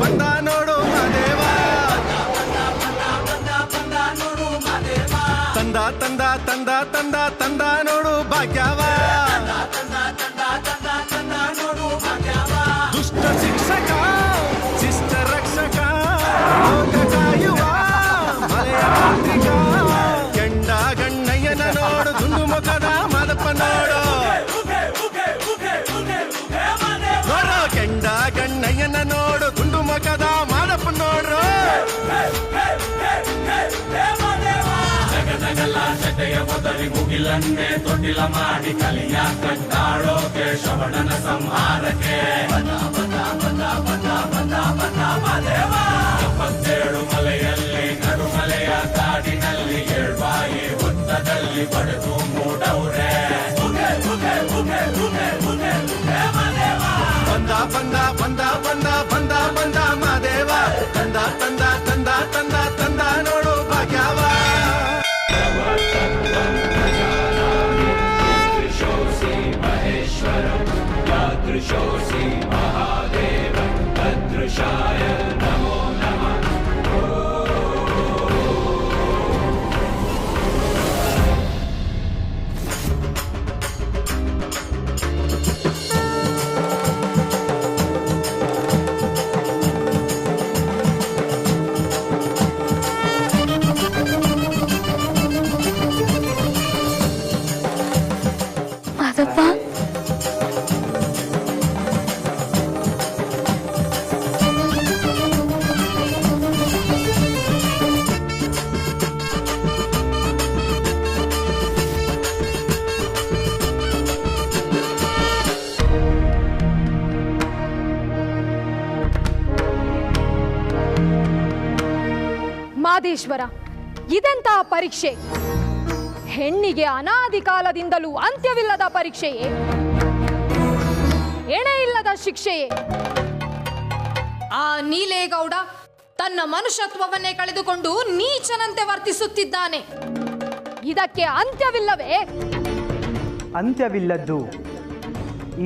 ಬಂದ ನೋಡು ಮದೇವ ತಂದ ನೋಡು ಭಾಗ್ಯವ ದುಷ್ಟ ಶಿಕ್ಷಕ ಶಿಷ್ಟ ರಕ್ಷಕ ಲೋಕ ಕಾಯುವ ಮಲೆಯ ಮಾಂತ್ರಿಕ ಕೆಂಡ ಗಣ್ಣಯ್ಯನ ನೋಡು ದುಂಡು ಮುಖದ ಮಾದಪ್ಪ ನೋಡು ಕೆಂಡ ಗಣ್ಣಯ್ಯನ ನೋಡು ದುಂಡು ಮುಖದ ಮಾದಪ್ಪ ನೋಡ್ರು ಜಗದಗಲಾಶತೆಯ ಮೊದಲಿ ಮುಗಿಲನ್ನೇ ತೊಟ್ಟಿಲ ಮಾಡಿ ಕಲಿಯ ಕಟ್ಟಾಡೋಕೆ ಶ್ರವಣನ ಸಂಹಾರಕ್ಕೆ 77 ಮಲೆಯಲ್ಲಿ ನಡುಮಲೆಯ ಕಾಡಿನಲ್ಲಿ ಏಳ್ಬಾಯಿ ಹೊತ್ತದಲ್ಲಿ ಪಡೆದು ಮೂಡವ್ರೆ ಬಂದ ಮಾದೇವ ತಂದ ನೋಡು ಭಾಗ್ಯವ दृशोऽसि महादेव तदृशाय नमो नमः माधप्पा ಮಾದೇಶ್ವರ, ಇದೆಂತಹ ಪರೀಕ್ಷೆ? ಹೆಣ್ಣಿಗೆ ಅನಾದಿ ಕಾಲದಿಂದಲೂ ಅಂತ್ಯವಿಲ್ಲದ ಪರೀಕ್ಷೆಯೇ? ಎಣೆ ಇಲ್ಲದ ಶಿಕ್ಷೆಯೇ? ಆ ನೀಲೇಗೌಡ ತನ್ನ ಮನುಷ್ಯತ್ವವನ್ನೇ ಕಳೆದುಕೊಂಡು ನೀಚನಂತೆ ವರ್ತಿಸುತ್ತಿದ್ದಾನೆ. ಇದಕ್ಕೆ ಅಂತ್ಯವಿಲ್ಲವೇ? ಅಂತ್ಯವಿಲ್ಲದ್ದು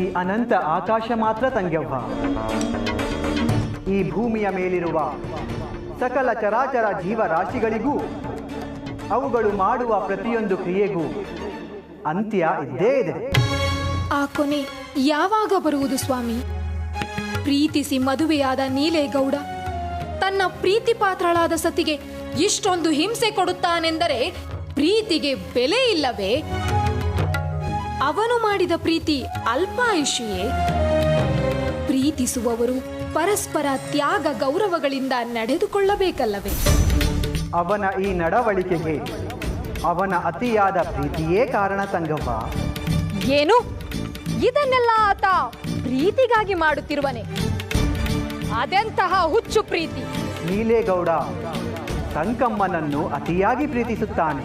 ಈ ಅನಂತ ಆಕಾಶ ಮಾತ್ರ ತಂಗ್ಯವ್ವ. ಈ ಭೂಮಿಯ ಮೇಲಿರುವ ಸಕಲ ಚರಾಚರ ಜೀವರಾಶಿಗಳಿಗೂ ಅವುಗಳು ಮಾಡುವ ಪ್ರತಿಯೊಂದು ಕ್ರಿಯೆಗೂ ಅಂತ್ಯ ಇದ್ದೇ ಇದೆ. ಆ ಕೊನೆ ಯಾವಾಗ ಬರುವುದು ಸ್ವಾಮಿ? ಪ್ರೀತಿಸಿ ಮದುವೆಯಾದ ನೀಲೇಗೌಡ ತನ್ನ ಪ್ರೀತಿ ಪಾತ್ರಳಾದ ಸತಿಗೆ ಇಷ್ಟೊಂದು ಹಿಂಸೆ ಕೊಡುತ್ತಾನೆಂದರೆ ಪ್ರೀತಿಗೆ ಬೆಲೆ ಇಲ್ಲವೇ? ಅವನು ಮಾಡಿದ ಪ್ರೀತಿ ಅಲ್ಪಾಯುಷಿಯೇ? ಪ್ರೀತಿಸುವವರು ಪರಸ್ಪರ ತ್ಯಾಗ ಗೌರವಗಳಿಂದ ನಡೆದುಕೊಳ್ಳಬೇಕಲ್ಲವೇ? ಅವನ ಈ ನಡವಳಿಕೆಗೆ ಅವನ ಅತಿಯಾದ ಪ್ರೀತಿಯೇ ಕಾರಣ ತಂಗವ್ವ. ಏನು? ಇದನ್ನೆಲ್ಲ ಆತ ಪ್ರೀತಿಗಾಗಿ ಮಾಡುತ್ತಿರುವನೆ? ಅದೆಂತಹ ಹುಚ್ಚು ಪ್ರೀತಿ! ನೀಲೇಗೌಡ ಸಂಕಮ್ಮನನ್ನು ಅತಿಯಾಗಿ ಪ್ರೀತಿಸುತ್ತಾನೆ.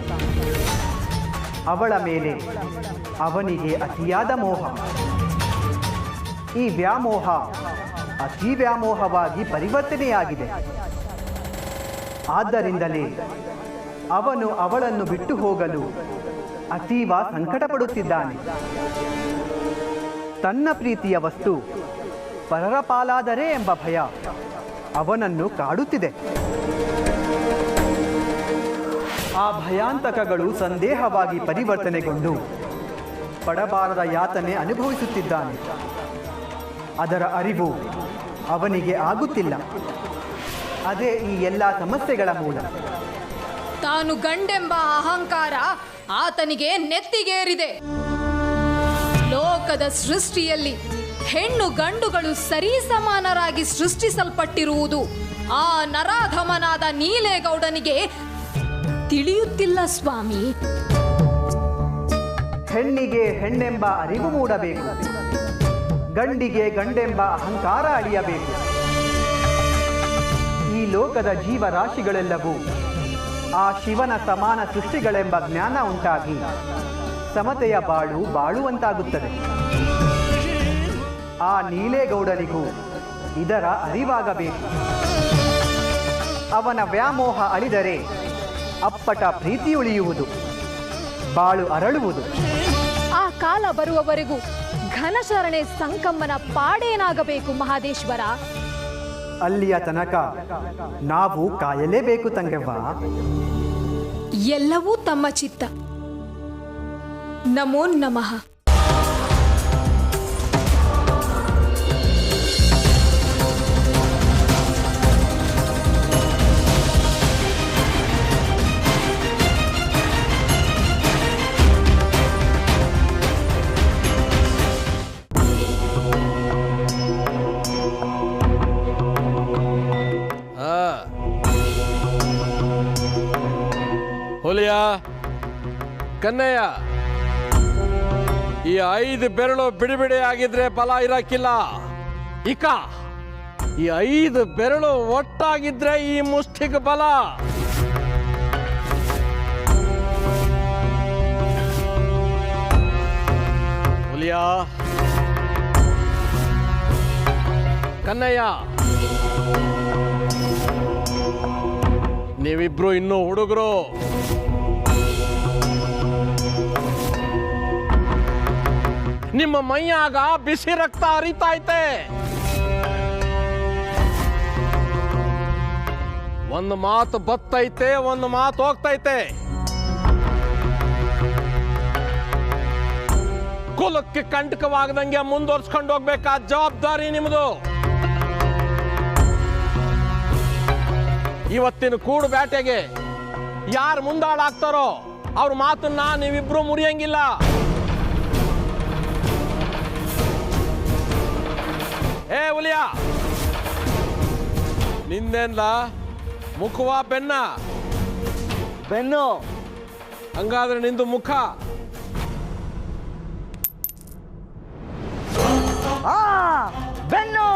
ಅವಳ ಮೇಲೆ ಅವನಿಗೆ ಅತಿಯಾದ ಮೋಹ. ಈ ವ್ಯಾಮೋಹ ಅತಿ ವ್ಯಾಮೋಹವಾಗಿ ಪರಿವರ್ತನೆಯಾಗಿದೆ. ಆದ್ದರಿಂದಲೇ ಅವನು ಅವಳನ್ನು ಬಿಟ್ಟು ಹೋಗಲು ಅತೀವ ಸಂಕಟ ಪಡುತ್ತಿದ್ದಾನೆ. ತನ್ನ ಪ್ರೀತಿಯ ವಸ್ತು ಪರರ ಪಾಲಾದರೆ ಎಂಬ ಭಯ ಅವನನ್ನು ಕಾಡುತ್ತಿದೆ. ಆ ಭಯಾಂತಕಗಳು ಸಂದೇಹವಾಗಿ ಪರಿವರ್ತನೆಗೊಂಡು ಪಡಬಾರದ ಯಾತನೆ ಅನುಭವಿಸುತ್ತಿದ್ದಾನೆ. ಅದರ ಅರಿವು ಅವನಿಗೆ ಆಗುತ್ತಿಲ್ಲ. ಅದೇ ಈ ಎಲ್ಲ ಸಮಸ್ಯೆಗಳ ಮೂಲ. ತಾನು ಗಂಡೆಂಬ ಅಹಂಕಾರ ಆತನಿಗೆ ನೆತ್ತಿಗೇರಿದೆ. ಲೋಕದ ಸೃಷ್ಟಿಯಲ್ಲಿ ಹೆಣ್ಣು ಗಂಡುಗಳು ಸರಿಸಮಾನರಾಗಿ ಸೃಷ್ಟಿಸಲ್ಪಟ್ಟಿರುವುದು ಆ ನರಾಧಮನಾದ ನೀಲೇಗೌಡನಿಗೆ ತಿಳಿಯುತ್ತಿಲ್ಲ ಸ್ವಾಮಿ. ಹೆಣ್ಣಿಗೆ ಹೆಣ್ಣೆಂಬ ಅರಿವು ಮೂಡಬೇಕು. ಗಂಡಿಗೆ ಗಂಡೆಂಬ ಅಹಂಕಾರ ಅಳಿಯಬೇಕು. ಈ ಲೋಕದ ಜೀವರಾಶಿಗಳೆಲ್ಲವೂ ಆ ಶಿವನ ಸಮಾನ ಸೃಷ್ಟಿಗಳೆಂಬ ಜ್ಞಾನ ಉಂಟಾಗಿ ಸಮತೆಯ ಬಾಳುವಂತಾಗುತ್ತದೆ. ಆ ನೀಲೇಗೌಡನಿಗೂ ಇದರ ಅರಿವಾಗಬೇಕು. ಅವನ ವ್ಯಾಮೋಹ ಅಳಿದರೆ ಅಪ್ಪಟ ಪ್ರೀತಿ ಉಳಿಯುವುದು, ಬಾಳು ಅರಳುವುದು. ಆ ಕಾಲ ಬರುವವರೆಗೂ ಘನಶರಣೆ ಸಂಕಮ್ಮನ ಪಾಡೇನಾಗಬೇಕು ಮಹಾದೇಶ್ವರ? ಅಲ್ಲಿಯ ತನಕ ನಾವು ಕಾಯಲೇಬೇಕು ತಂಗವ್ವ. ಎಲ್ಲವೂ ತಮ್ಮ ಚಿತ್ತ. ನಮೋ ನಮಃ. ಹುಲಿಯ, ಕನ್ನಯ್ಯ, ಈ 5 ಬೆರಳು ಬಿಡಿ ಆಗಿದ್ರೆ ಫಲ ಇರಕ್ಕಿಲ್ಲ. ಇಕ ಈ 5 ಬೆರಳು ಒಟ್ಟಾಗಿದ್ರೆ ಈ ಮುಷ್ಟಿಗೆ ಬಲ. ಹುಲಿಯ, ಕನ್ನಯ್ಯ, ನೀವಿಬ್ರು ಇನ್ನೂ ಹುಡುಗರು. ನಿಮ್ಮ ಮೈಯಾಗ ಬಿಸಿ ರಕ್ತ ಹರಿತೈತೆ. ಒಂದು ಮಾತು ಬತ್ತೈತೆ, ಒಂದು ಮಾತು ಹೋಗ್ತೈತೆ. ಕುಲಕ್ಕೆ ಕಂಟಕವಾಗದಂಗೆ ಮುಂದುವರ್ಸ್ಕೊಂಡು ಹೋಗ್ಬೇಕಾದ ಜವಾಬ್ದಾರಿ ನಿಮ್ದು. ಇವತ್ತಿನ ಕೂಡು ಬೇಟೆಗೆ ಯಾರು ಮುಂದಾಳಾಗ್ತಾರೋ ಅವ್ರ ಮಾತನ್ನ ನೀವಿಬ್ರು ಮುರಿಯಂಗಿಲ್ಲ. ಏ ಹುಲಿಯ, ನಿಂದೇನ್ಲ ಮುಖವಾ ಬೆನ್ನ? ಬೆನ್ನು. ಹಂಗಾದ್ರೆ ನಿಂದು ಮುಖ. ಬೆನ್ನು.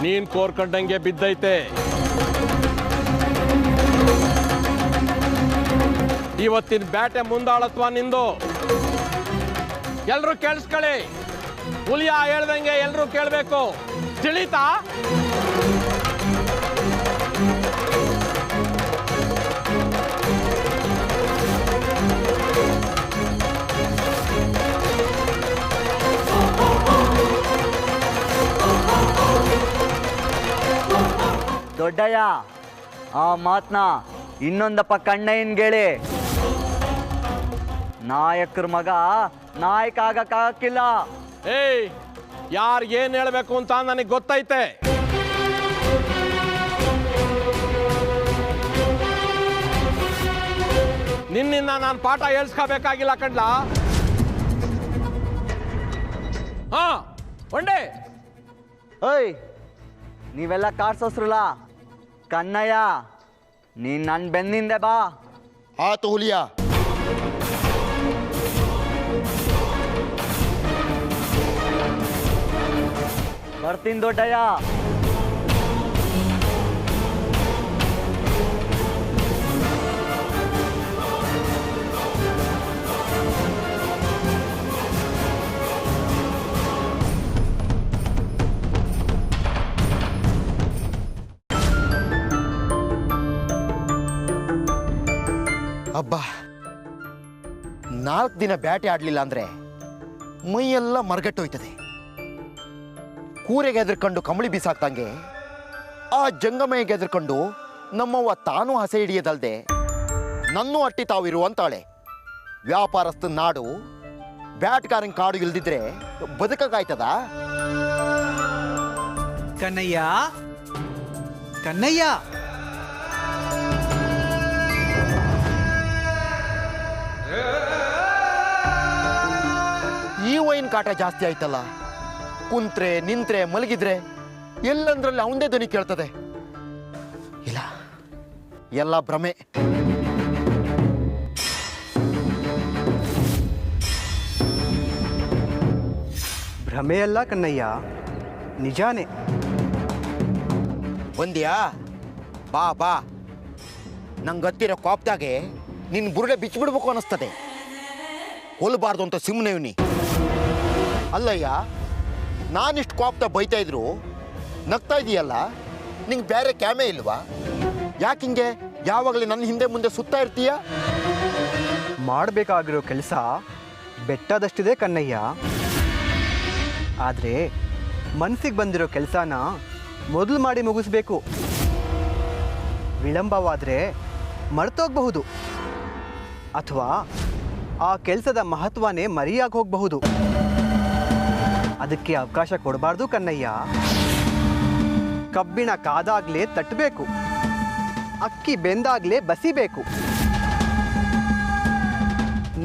ನೀನ್ ಕೋರ್ಕೊಂಡಂಗೆ ಬಿದ್ದೈತೆ. ಇವತ್ತಿನ ಬ್ಯಾಟೆ ಮುಂದಾಳತ್ವ ನಿಂದು. ಎಲ್ರು ಕೇಳಿಸ್ಕೊಳ್ಳಿ. ಹುಲಿಯ ಹೇಳ್ದಂಗೆ ಎಲ್ರು ಕೇಳ್ಬೇಕು. ತಿಳಿತಾ? ದೊಡ್ಡಯ್ಯ, ಆ ಮಾತ್ನ ಇನ್ನೊಂದಪ್ಪ ಕಣ್ಣಯ್ಯನ್ಗೇಳಿ. ನಾಯಕರ ಮಗ ನಾಯಕ ಆಗಕ್ಕಾಗಕ್ಕಿಲ್ಲ. ಏಯ್, ಯಾರಿಗೇನ್ ಹೇಳ್ಬೇಕು ಅಂತ ನನಗೆ ಗೊತ್ತೈತೆ. ನಿನ್ನಿಂದ ನಾನು ಪಾಠ ಹೇಳ್ಸ್ಕೋಬೇಕಾಗಿಲ್ಲ ಕಣ್ಲ. ಹಾ ಒಂಡೆ. ಓಯ್, ನೀವೆಲ್ಲ ಕಾರ್ಸೋಸ್ರಲ್ಲ. ಕನ್ನಯ್ಯ, ನೀನ್ ನನ್ನ ಬೆನ್ನಿಂದೆ ಬಾ. ಆತು ಹುಲಿಯ. ಬರ್ತೀನಿ ದೊಡ್ಡಯ್ಯ. ಅಬ್ಬಾ, 4 ದಿನ ಬ್ಯಾಟೆ ಆಡ್ಲಿಲ್ಲ ಅಂದ್ರೆ ಮೈಯೆಲ್ಲ ಮರಗಟ್ಟೋಯ್ತದೆ. ಕೂರೆಗೆ ಎದ್ರಕೊಂಡು ಕಂಬಳಿ ಬೀಸಾಕ್ತಂಗೆ ಆ ಜಂಗಮಯ್ಯಗೆ ಎದ್ರಕೊಂಡು ನಮ್ಮವ್ವ ತಾನೂ ಹಸೆ ಹಿಡಿಯದಲ್ದೆ ನನ್ನೂ ಅಟ್ಟಿ ತಾವಿರು ಅಂತಾಳೆ. ವ್ಯಾಪಾರಸ್ಥ ನಾಡು, ಬ್ಯಾಟ್ಗಾರನ್ ಕಾಡು ಇಲ್ದಿದ್ರೆ ಬದುಕಾಯ್ತದ? ಕನ್ನಯ್ಯ, ಕನ್ನಯ್ಯ, ಈ ವೈನ್ ಕಾಟ ಜಾಸ್ತಿ ಆಯ್ತಲ್ಲ. ಕುಂತ್ರೆ ನಿಂತ್ರೆ ಮಲಗಿದ್ರೆ ಎಲ್ಲಂದ್ರಲ್ಲಿ ಅವಂದೇ ಧ್ವನಿ ಕೇಳ್ತದೆ. ಇಲ್ಲ, ಎಲ್ಲ ಭ್ರಮೆ. ಭ್ರಮೆಯಲ್ಲ ಕನ್ನಯ್ಯ, ನಿಜಾನೇ. ಬಂದ್ಯಾ? ಬಾ ಬಾ. ನಂಗೆ ಗೊತ್ತಿರೋ ಕೋಪ್ದಾಗೆ ನಿನ್ನ ಬುರುಡೆ ಬಿಚ್ಚಿಬಿಡ್ಬೇಕು ಅನ್ನಿಸ್ತದೆ. ಕೊಲ್ಲಬಾರ್ದು ಅಂತ ಸುಮ್ಮನೆ ಇವನಿ. ಅಲ್ಲಯ್ಯ, ನಾನಿಷ್ಟು ಕೋಪದ ಬೈತಾ ಇದ್ರು ನಗ್ತಾ ಇದೀಯಲ್ಲ, ನಿಂಗೆ ಬೇರೆ ಕ್ಯಾಮೆ ಇಲ್ವಾ? ಯಾಕಿಂಗೆ ಯಾವಾಗಲೇ ನನ್ನ ಹಿಂದೆ ಮುಂದೆ ಸುತ್ತಾ ಇರ್ತೀಯ? ಮಾಡಬೇಕಾಗಿರೋ ಕೆಲಸ ಬೆಟ್ಟದಷ್ಟಿದೆ ಕನ್ನಯ್ಯ. ಆದರೆ ಮನಸ್ಸಿಗೆ ಬಂದಿರೋ ಕೆಲಸನ ಮೊದಲು ಮಾಡಿ ಮುಗಿಸ್ಬೇಕು. ವಿಳಂಬವಾದರೆ ಮರ್ತೋಗಬಹುದು, ಅಥವಾ ಆ ಕೆಲಸದ ಮಹತ್ವನೇ ಮರೆಯಾಗಿ ಹೋಗಬಹುದು. ಅದಕ್ಕೆ ಅವಕಾಶ ಕೊಡಬಾರ್ದು ಕನ್ನಯ್ಯ. ಕಬ್ಬಿಣ ಕಾದಾಗಲೇ ತಟ್ಟಬೇಕು, ಅಕ್ಕಿ ಬೆಂದಾಗಲೇ ಬಸಿಬೇಕು.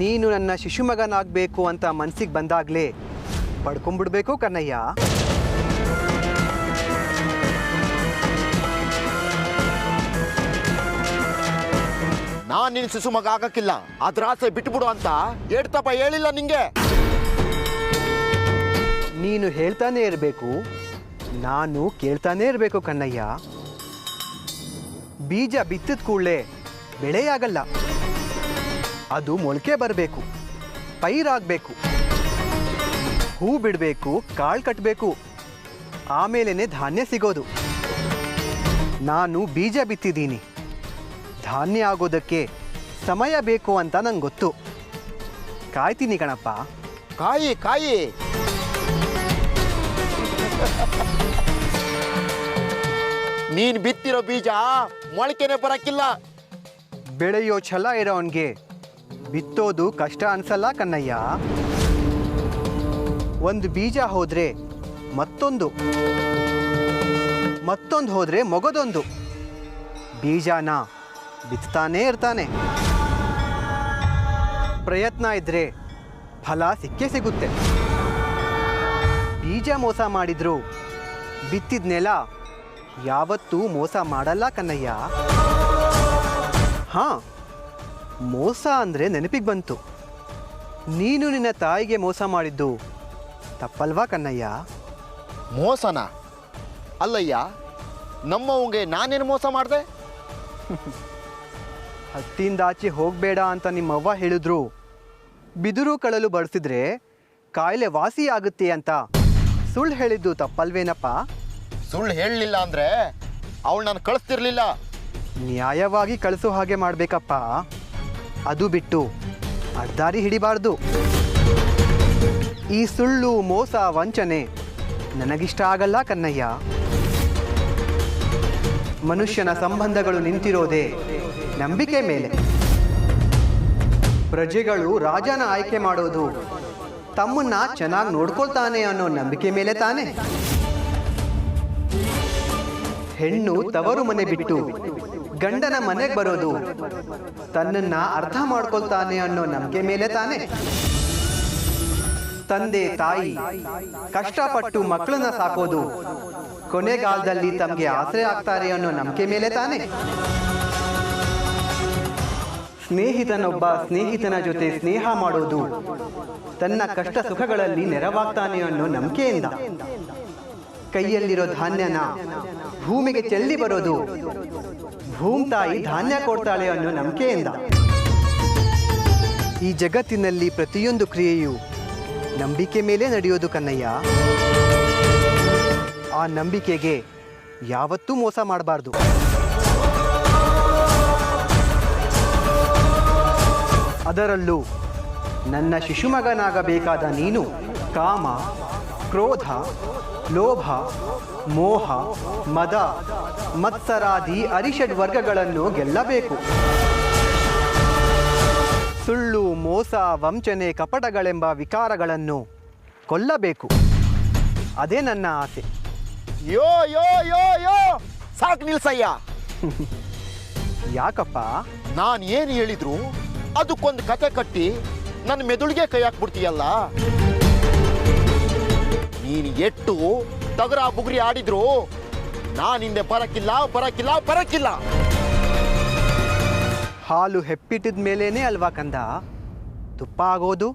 ನೀನು ನನ್ನ ಶಿಶುಮಗನಾಗಬೇಕು ಅಂತ ಮನಸ್ಸಿಗೆ ಬಂದಾಗಲೇ ಪಡ್ಕೊಂಡ್ಬಿಡ್ಬೇಕು ಕನ್ನಯ್ಯ. ನಾನು ನಿನ್ನ ಶಿಶು ಮಗ ಆಗಕ್ಕಿಲ್ಲ, ಅದ್ರ ಆಸೆ ಬಿಟ್ಬಿಡು ಅಂತ ಏಡ್ತಪ್ಪ ಹೇಳಿಲ್ಲ ನಿಂಗೆ? ನೀನು ಹೇಳ್ತಾನೇ ಇರಬೇಕು, ನಾನು ಕೇಳ್ತಾನೇ ಇರಬೇಕು ಕನ್ನಯ್ಯ. ಬೀಜ ಬಿತ್ತಿದ ಕೂಡಲೇ ಬೆಳೆಯಾಗಲ್ಲ, ಅದು ಮೊಳಕೆ ಬರಬೇಕು, ಪೈರಾಗಬೇಕು, ಹೂ ಬಿಡಬೇಕು, ಕಾಳು ಕಟ್ಟಬೇಕು, ಆಮೇಲೆ ಧಾನ್ಯ ಸಿಗೋದು. ನಾನು ಬೀಜ ಬಿತ್ತಿದ್ದೀನಿ, ಧಾನ್ಯ ಆಗೋದಕ್ಕೆ ಸಮಯ ಬೇಕು ಅಂತ ನಂಗೆ ಗೊತ್ತು. ಕಾಯ್ತೀನಿ ಕಣಪ್ಪ. ಕಾಯಿ ಕಾಯಿ. ನೀನ್ ಬಿತ್ತಿರೋ ಬೀಜ ಮೊಳಕೆನೆ ಬರಕ್ಕಿಲ್ಲ. ಬೆಳೆಯೋ ಛಲ ಇರೋನ್ಗೆ ಬಿತ್ತೋದು ಕಷ್ಟ ಅನ್ಸಲ್ಲ ಕನ್ನಯ್ಯ. ಒಂದು ಬೀಜ ಹೋದ್ರೆ ಮತ್ತೊಂದು, ಮತ್ತೊಂದು ಹೋದ್ರೆ ಮೊಗದೊಂದು. ಬೀಜನ ಬಿತ್ತಾನೇ ಇರ್ತಾನೆ. ಪ್ರಯತ್ನ ಇದ್ರೆ ಫಲ ಸಿಕ್ಕೇ ಸಿಗುತ್ತೆ. ಬೀಜ ಮೋಸ ಮಾಡಿದ್ರು ಬಿತ್ತಿದ ನೆಲ ಯಾವತ್ತೂ ಮೋಸ ಮಾಡಲ್ಲ ಕನ್ನಯ್ಯ. ಹಾಂ, ಮೋಸ ಅಂದರೆ ನೆನಪಿಗೆ ಬಂತು. ನೀನು ನಿನ್ನ ತಾಯಿಗೆ ಮೋಸ ಮಾಡಿದ್ದು ತಪ್ಪಲ್ವಾ ಕನ್ನಯ್ಯ? ಮೋಸನ? ಅಲ್ಲಯ್ಯ, ನಮ್ಮವಂಗೆ ನಾನೇನು ಮೋಸ ಮಾಡಿದೆ? ಹತ್ತಿಂದಾಚೆ ಹೋಗಬೇಡ ಅಂತ ನಿಮ್ಮವ್ವ ಹೇಳಿದ್ರು. ಬಿದಿರು ಕಳಲು ಬಡಿಸಿದ್ರೆ ಕಾಯಿಲೆ ವಾಸಿ ಆಗುತ್ತೆ ಅಂತ ಸುಳ್ಳು ಹೇಳಿದ್ದು ತಪ್ಪಲ್ವೇನಪ್ಪ? ಸುಳ್ಳು ಹೇಳಲಿಲ್ಲ ಅಂದ್ರೆ ಅವಳು ನಾನು ಕಳಿಸ್ತಿರ್ಲಿಲ್ಲ. ನ್ಯಾಯವಾಗಿ ಕಳಿಸೋ ಹಾಗೆ ಮಾಡಬೇಕಪ್ಪ. ಅದು ಬಿಟ್ಟು ಅಡ್ದಾರಿ ಹಿಡಿಬಾರ್ದು. ಈ ಸುಳ್ಳು, ಮೋಸ, ವಂಚನೆ ನನಗಿಷ್ಟ ಆಗಲ್ಲ ಕನ್ನಯ್ಯ. ಮನುಷ್ಯನ ಸಂಬಂಧಗಳು ನಿಂತಿರೋದೇ ನಂಬಿಕೆ ಮೇಲೆ. ಪ್ರಜೆಗಳು ರಾಜನ ಆಯ್ಕೆ ಮಾಡೋದು ತಮ್ಮನ್ನ ಚೆನ್ನಾಗಿ ನೋಡ್ಕೊಳ್ತಾನೆ ಅನ್ನೋ ನಂಬಿಕೆ ಮೇಲೆ ತಾನೆ. ಹೆಣ್ಣು ತವರು ಮನೆ ಬಿಟ್ಟು ಗಂಡನ ಮನೆಗೆ ಬರೋದು ತನ್ನನ್ನ ಅರ್ಥ ಮಾಡ್ಕೊಳ್ತಾನೆ ಅನ್ನೋ ನಂಬಿಕೆ ಮೇಲೆ ತಾನೆ. ತಂದೆ ತಾಯಿ ಕಷ್ಟಪಟ್ಟು ಮಕ್ಕಳನ್ನ ಸಾಕೋದು ಕೊನೆಗಾಲದಲ್ಲಿ ತಮಗೆ ಆಸರೆ ಆಗ್ತಾರೆ ಅನ್ನೋ ನಂಬಿಕೆ ಮೇಲೆ ತಾನೆ. ಸ್ನೇಹಿತನೊಬ್ಬ ಸ್ನೇಹಿತನ ಜೊತೆ ಸ್ನೇಹ ಮಾಡೋದು ತನ್ನ ಕಷ್ಟ ಸುಖಗಳಲ್ಲಿ ನೆರವಾಗ್ತಾನೆ ಅನ್ನೋ ನಂಬಿಕೆಯಿಂದ. ಕೈಯಲ್ಲಿರೋ ಧಾನ್ಯನ ಭೂಮಿಗೆ ಚೆಲ್ಲಿ ಬರೋದು ಭೂಮ್ತಾಯಿ ಧಾನ್ಯ ಕೊಡ್ತಾಳೆ ಅನ್ನೋ ನಂಬಿಕೆಯಿಂದ. ಈ ಜಗತ್ತಿನಲ್ಲಿ ಪ್ರತಿಯೊಂದು ಕ್ರಿಯೆಯು ನಂಬಿಕೆ ಮೇಲೆ ನಡೆಯೋದು ಕನ್ನಯ್ಯ. ಆ ನಂಬಿಕೆಗೆ ಯಾವತ್ತೂ ಮೋಸ ಮಾಡಬಾರ್ದು. ಅದರಲ್ಲೂ ನನ್ನ ಶಿಶುಮಗನಾಗಬೇಕಾದ ನೀನು ಕಾಮ, ಕ್ರೋಧ, ಲೋಭ, ಮೋಹ, ಮದ, ಮತ್ಸರಾದಿ ಅರಿಷಡ್ ವರ್ಗಗಳನ್ನು ಗೆಲ್ಲಬೇಕು. ಸುಳ್ಳು, ಮೋಸ, ವಂಚನೆ, ಕಪಟಗಳೆಂಬ ವಿಕಾರಗಳನ್ನು ಕೊಲ್ಲಬೇಕು. ಅದೇ ನನ್ನ ಆಸೆ. ಯೋ ಯೋ ಯೋ ಯೋ ಸಾಕು ನಿಲ್ಸಯ್ಯ. ಯಾಕಪ್ಪ? ನಾನು ಏನು ಹೇಳಿದ್ರು ಅದಕ್ಕೊಂದು ಕತೆ ಕಟ್ಟಿ ನನ್ನ ಮೆದುಳಿಗೆ ಕೈ ಹಾಕ್ಬಿಡ್ತೀಯಲ್ಲ. ನೀನು ಎಟ್ಟು ತಗರ ಬುಗುರಿ ಆಡಿದ್ರು ನಾನು ಹಿಂದೆ ಬರಕ್ಕಿಲ್ಲ ಬರಕ್ಕಿಲ್ಲ ಬರಕ್ಕಿಲ್ಲ. ಹಾಲು ಹೆಪ್ಪಿಟ್ಟಿದ ಮೇಲೇನೆ ಅಲ್ವಾ ಕಂದ ತುಪ್ಪ ಆಗೋದು?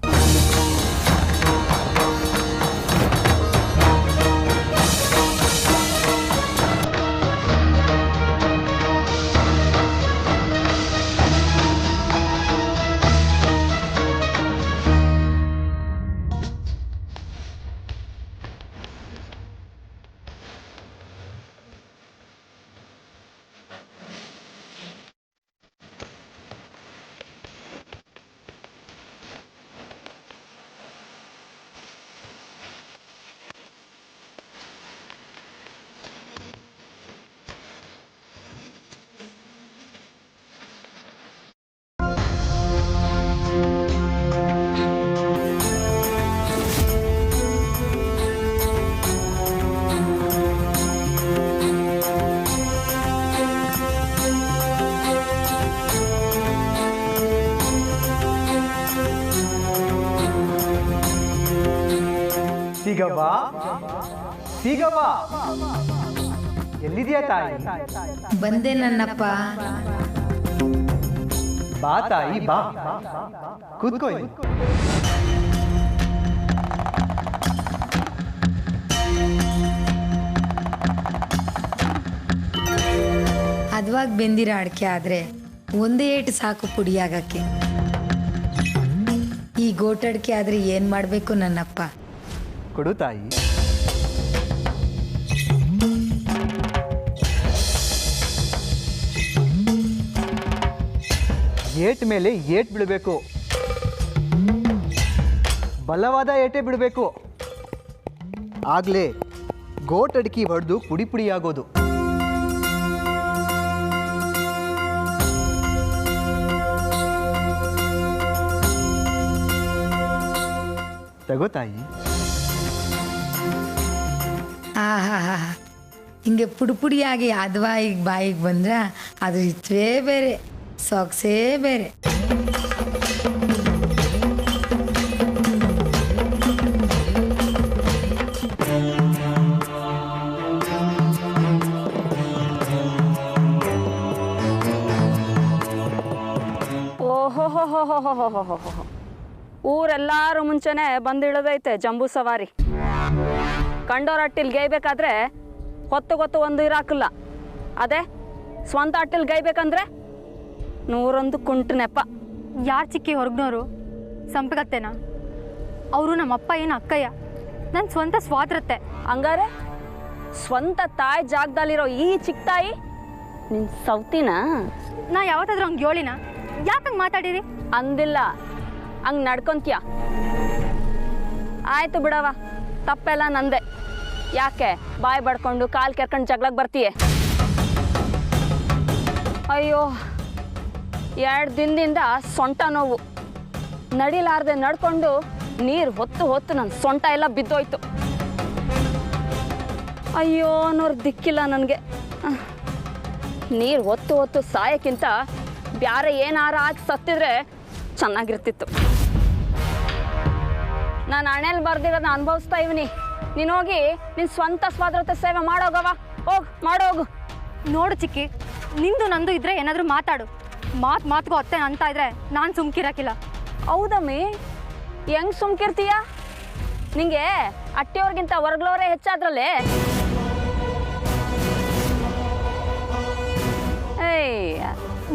ಸಿಗವ್ವ ಸಿಗವ್ವ ಎಲ್ಲಿದೆಯಾ ತಾಯಿ? ಬಂದೆ ನನ್ನಪ್ಪ. ಬಾ ತಾಯಿ ಬಾ, ಕೂತ್ಕೋ ಇಲ್ಲಿ. ಹದವಾಗಿ ಬೆಂದಿರೋ ಅಡಿಕೆ ಆದ್ರೆ ಒಂದೇ ಏಟು ಸಾಕು ಪುಡಿಯಾಗಕ್ಕೆ. ಈ ಗೋಟಡಿಕೆ ಆದ್ರೆ ಏನ್ ಮಾಡ್ಬೇಕು ನನ್ನಪ್ಪ? ಕೊಡು ತಾಯಿ. ಏಟ್ ಮೇಲೆ ಏಟ್ ಬಿಡಬೇಕು, ಬಲವಾದ ಏಟೆ ಬಿಡಬೇಕು. ಆಗ್ಲೇ ಗೋಟ್ ಅಡಿಕೆ ಹೊಡೆದು ಪುಡಿ ಪುಡಿಯಾಗೋದು. ತಗೋ ತಾಯಿ. ಆಹಾ, ಹಿಂಗೆ ಪುಡಿಯಾಗಿ ಹದವಾಗಿ ಬಾಯಿಗೆ ಬಂದ್ರೆ ಅದ್ರ ಇತ್ವೇ ಬೇರೆ, ಸೊಗಸೇ ಬೇರೆ. ಓಹೋ, ಊರೆಲ್ಲಾರು ಮುಂಚೆನೆ ಬಂದಿಳದೈತೆ ಜಂಬೂ ಸವಾರಿ. ಕಂಡೋರ ಅಟ್ಟಿಲ್ ಗೈಬೇಕಾದ್ರೆ ಹೊತ್ತು ಒಂದು ಇರಾಕಲ್ಲ. ಅದೇ ಸ್ವಂತ ಅಟ್ಟಿಲ್ ಗೈಬೇಕಂದ್ರೆ 101 ಕುಂಟು ನೆಪ. ಯಾರು ಚಿಕ್ಕಿ ಹೊರಗ್ನೋರು? ಸಂಪಗತ್ತೇನಾ? ಅವರು ನಮ್ಮಪ್ಪ ಏನು ಅಕ್ಕಯ್ಯ, ನನ್ನ ಸ್ವಂತ ಸ್ವಾತಂತ್ರ್ಯತೆ. ಹಂಗಾರೆ ಸ್ವಂತ ತಾಯಿ ಜಾಗದಲ್ಲಿರೋ ಈ ಚಿಕ್ಕ ತಾಯಿ ನಿನ್ ಸೌತಿನ? ನಾ ಯಾವತ್ತಾದ್ರೂ ಹಂಗೆ ಹೇಳಿನ? ಯಾಕಂಗೆ ಮಾತಾಡಿರಿ? ಅಂದಿಲ್ಲ, ಹಂಗೆ ನಡ್ಕೊಂತೀಯ. ಆಯ್ತು ಬಿಡವ, ತಪ್ಪೆಲ್ಲ ನಂದೆ. ಯಾಕೆ ಬಾಯಿ ಬಡ್ಕೊಂಡು ಕಾಲು ಕೆರ್ಕೊಂಡು ಜಗ್ಲಕ್ಕೆ ಬರ್ತೀಯ? ಅಯ್ಯೋ, 2 ದಿನದಿಂದ ಸೊಂಟ ನೋವು, ನಡಿಲಾರ್ದೆ ನಡ್ಕೊಂಡು ನೀರು ಹೊತ್ತು ನನ್ನ ಸೊಂಟ ಎಲ್ಲ ಬಿದ್ದೋಯ್ತು. ಅಯ್ಯೋ ಅನ್ನೋರು ದಿಕ್ಕಿಲ್ಲ ನನಗೆ. ನೀರು ಹೊತ್ತು ಸಾಯಕ್ಕಿಂತ ಬ್ಯಾರೆ ಏನಾರ ಆಗಿ ಸತ್ತಿದ್ರೆ ಚೆನ್ನಾಗಿರ್ತಿತ್ತು. ನಾನು ಹಣೆಯಲ್ಲಿ ಬರ್ದಿರೋದನ್ನ ಅನುಭವಿಸ್ತಾ ಇವನಿ. ನೀನು ಹೋಗಿ ನಿನ್ನ ಸ್ವಂತ ಸ್ವಾತಂತ್ರ್ಯ ಸೇವೆ ಮಾಡೋಗವ. ಮಾಡೋಗು. ನೋಡು ಚಿಕ್ಕಿ, ನಿಂದು ನಂದು ಇದ್ರೆ ಏನಾದರೂ ಮಾತಾಡು. ಮಾತ್ಗೂ ಅತ್ತೆ ಅಂತ ಇದ್ರೆ ನಾನು ಸುಮ್ಕಿರಕ್ಕಿಲ್ಲ. ಹೌದಮ್ಮಿ, ಹೆಂಗ್ ಸುಮ್ಕಿರ್ತೀಯ? ನಿಂಗೆ ಅಟ್ಟಿಯವ್ರಿಗಿಂತ ಹೊರಗ್ಲವರೇ ಹೆಚ್ಚಾದ್ರಲ್ಲೇ.